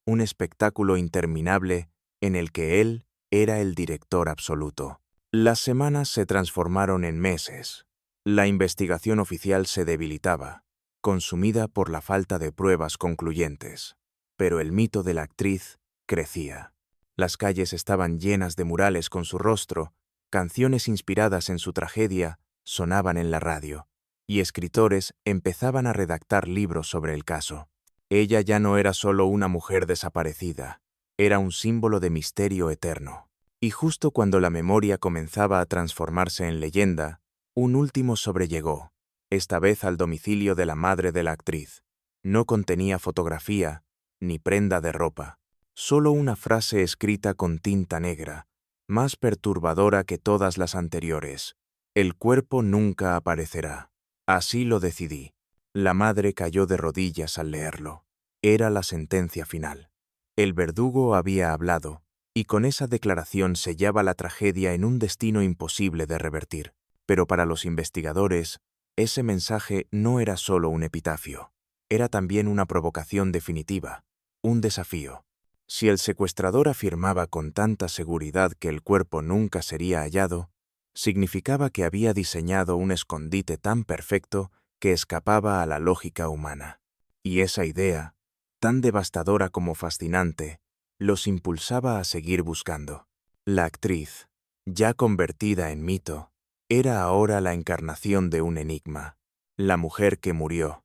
Un espectáculo interminable en el que él era el director absoluto. Las semanas se transformaron en meses. La investigación oficial se debilitaba, consumida por la falta de pruebas concluyentes. Pero el mito de la actriz crecía. Las calles estaban llenas de murales con su rostro, canciones inspiradas en su tragedia sonaban en la radio, y escritores empezaban a redactar libros sobre el caso. Ella ya no era solo una mujer desaparecida, era un símbolo de misterio eterno. Y justo cuando la memoria comenzaba a transformarse en leyenda, un último sobrellegó, esta vez al domicilio de la madre de la actriz. No contenía fotografía ni prenda de ropa, solo una frase escrita con tinta negra, más perturbadora que todas las anteriores. El cuerpo nunca aparecerá. Así lo decidí. La madre cayó de rodillas al leerlo. Era la sentencia final. El verdugo había hablado, y con esa declaración sellaba la tragedia en un destino imposible de revertir. Pero para los investigadores, ese mensaje no era solo un epitafio. Era también una provocación definitiva, un desafío. Si el secuestrador afirmaba con tanta seguridad que el cuerpo nunca sería hallado, significaba que había diseñado un escondite tan perfecto que escapaba a la lógica humana. Y esa idea, tan devastadora como fascinante, los impulsaba a seguir buscando. La actriz, ya convertida en mito, era ahora la encarnación de un enigma, la mujer que murió,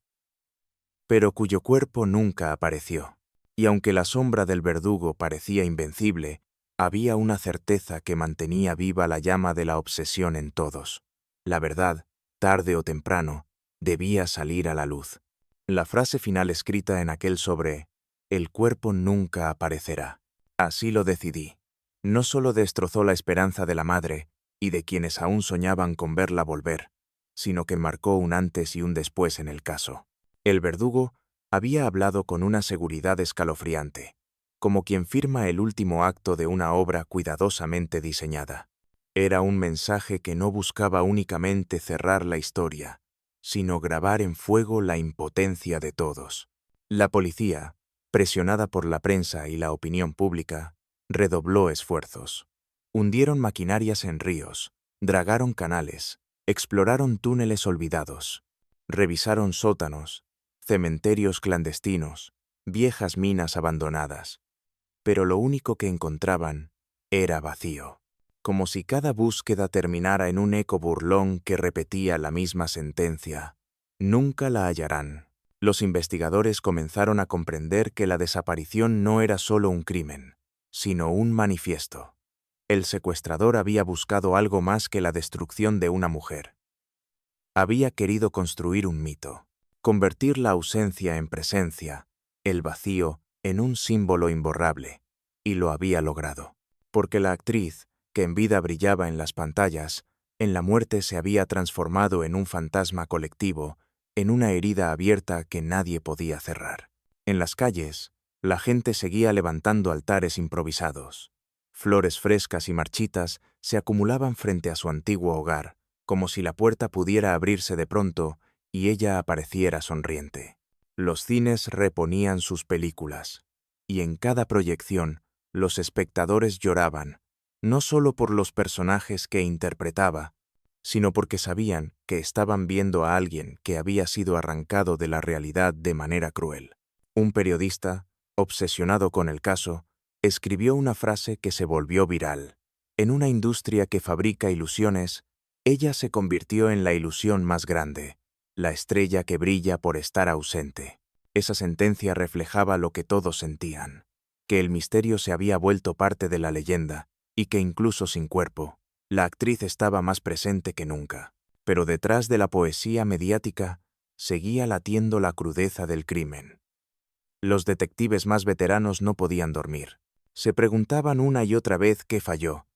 pero cuyo cuerpo nunca apareció. Y aunque la sombra del verdugo parecía invencible, había una certeza que mantenía viva la llama de la obsesión en todos. La verdad, tarde o temprano, debía salir a la luz. La frase final escrita en aquel sobre, el cuerpo nunca aparecerá. Así lo decidí. No solo destrozó la esperanza de la madre y de quienes aún soñaban con verla volver, sino que marcó un antes y un después en el caso. El verdugo había hablado con una seguridad escalofriante, como quien firma el último acto de una obra cuidadosamente diseñada. Era un mensaje que no buscaba únicamente cerrar la historia, sino grabar en fuego la impotencia de todos. La policía, presionada por la prensa y la opinión pública, redobló esfuerzos. Hundieron maquinarias en ríos, dragaron canales, exploraron túneles olvidados, revisaron sótanos, cementerios clandestinos, viejas minas abandonadas. Pero lo único que encontraban era vacío, como si cada búsqueda terminara en un eco burlón que repetía la misma sentencia. Nunca la hallarán. Los investigadores comenzaron a comprender que la desaparición no era solo un crimen, sino un manifiesto. El secuestrador había buscado algo más que la destrucción de una mujer. Había querido construir un mito, convertir la ausencia en presencia, el vacío en un símbolo imborrable, y lo había logrado. Porque la actriz, que en vida brillaba en las pantallas, en la muerte se había transformado en un fantasma colectivo, en una herida abierta que nadie podía cerrar. En las calles, la gente seguía levantando altares improvisados. Flores frescas y marchitas se acumulaban frente a su antiguo hogar, como si la puerta pudiera abrirse de pronto y ella apareciera sonriente. Los cines reponían sus películas, y en cada proyección los espectadores lloraban, no solo por los personajes que interpretaba, sino porque sabían que estaban viendo a alguien que había sido arrancado de la realidad de manera cruel. Un periodista, obsesionado con el caso, escribió una frase que se volvió viral. En una industria que fabrica ilusiones, ella se convirtió en la ilusión más grande, la estrella que brilla por estar ausente. Esa sentencia reflejaba lo que todos sentían, que el misterio se había vuelto parte de la leyenda, y que incluso sin cuerpo, la actriz estaba más presente que nunca. Pero detrás de la poesía mediática seguía latiendo la crudeza del crimen. Los detectives más veteranos no podían dormir. Se preguntaban una y otra vez qué falló,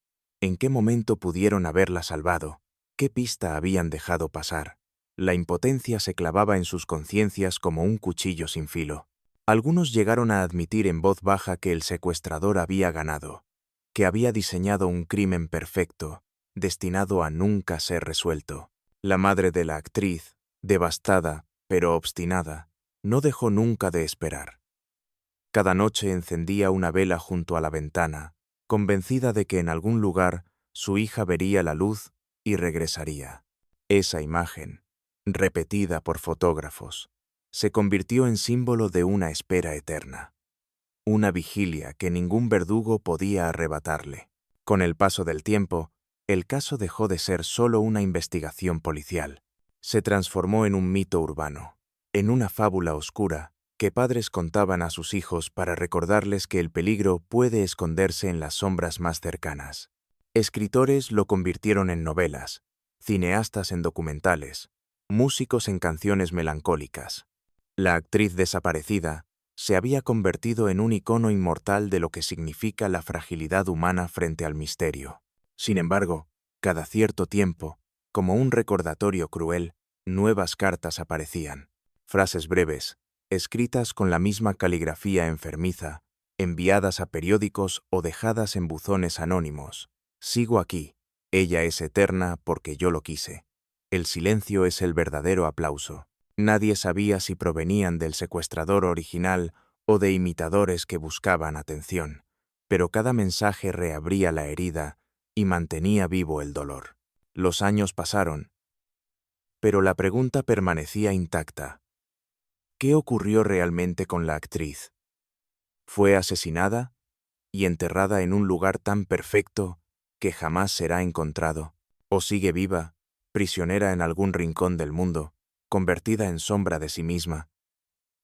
en qué momento pudieron haberla salvado, qué pista habían dejado pasar. La impotencia se clavaba en sus conciencias como un cuchillo sin filo. Algunos llegaron a admitir en voz baja que el secuestrador había ganado, que había diseñado un crimen perfecto, destinado a nunca ser resuelto. La madre de la actriz, devastada, pero obstinada, no dejó nunca de esperar. Cada noche encendía una vela junto a la ventana, convencida de que en algún lugar su hija vería la luz y regresaría. Esa imagen, repetida por fotógrafos, se convirtió en símbolo de una espera eterna, una vigilia que ningún verdugo podía arrebatarle. Con el paso del tiempo, el caso dejó de ser solo una investigación policial. Se transformó en un mito urbano, en una fábula oscura que padres contaban a sus hijos para recordarles que el peligro puede esconderse en las sombras más cercanas. Escritores lo convirtieron en novelas, cineastas en documentales, músicos en canciones melancólicas. La actriz desaparecida se había convertido en un icono inmortal de lo que significa la fragilidad humana frente al misterio. Sin embargo, cada cierto tiempo, como un recordatorio cruel, nuevas cartas aparecían. Frases breves, escritas con la misma caligrafía enfermiza, enviadas a periódicos o dejadas en buzones anónimos. Sigo aquí. Ella es eterna porque yo lo quise. El silencio es el verdadero aplauso. Nadie sabía si provenían del secuestrador original o de imitadores que buscaban atención, pero cada mensaje reabría la herida y mantenía vivo el dolor. Los años pasaron, pero la pregunta permanecía intacta. ¿Qué ocurrió realmente con la actriz? ¿Fue asesinada y enterrada en un lugar tan perfecto que jamás será encontrado? ¿O sigue viva, prisionera en algún rincón del mundo, convertida en sombra de sí misma?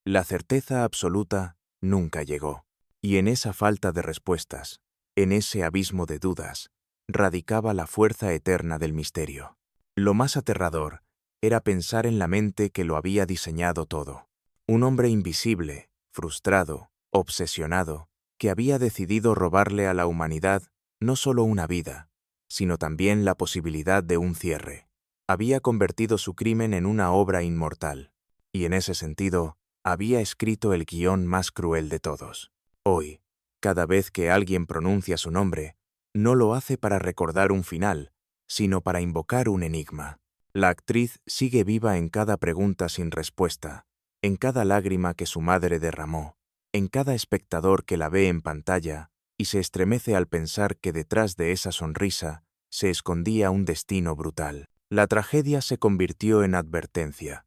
La certeza absoluta nunca llegó. Y en esa falta de respuestas, en ese abismo de dudas, radicaba la fuerza eterna del misterio. Lo más aterrador era pensar en la mente que lo había diseñado todo. Un hombre invisible, frustrado, obsesionado, que había decidido robarle a la humanidad no solo una vida, sino también la posibilidad de un cierre. Había convertido su crimen en una obra inmortal, y en ese sentido, había escrito el guión más cruel de todos. Hoy, cada vez que alguien pronuncia su nombre, no lo hace para recordar un final, sino para invocar un enigma. La actriz sigue viva en cada pregunta sin respuesta, en cada lágrima que su madre derramó, en cada espectador que la ve en pantalla y se estremece al pensar que detrás de esa sonrisa se escondía un destino brutal. La tragedia se convirtió en advertencia.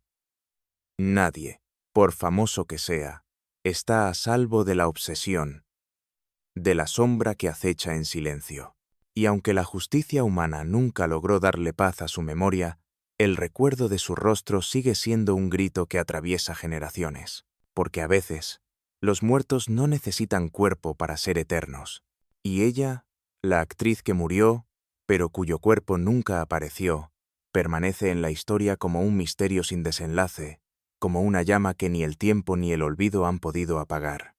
Nadie, por famoso que sea, está a salvo de la obsesión, de la sombra que acecha en silencio. Y aunque la justicia humana nunca logró darle paz a su memoria, el recuerdo de su rostro sigue siendo un grito que atraviesa generaciones, porque a veces los muertos no necesitan cuerpo para ser eternos. Y ella, la actriz que murió, pero cuyo cuerpo nunca apareció, permanece en la historia como un misterio sin desenlace, como una llama que ni el tiempo ni el olvido han podido apagar.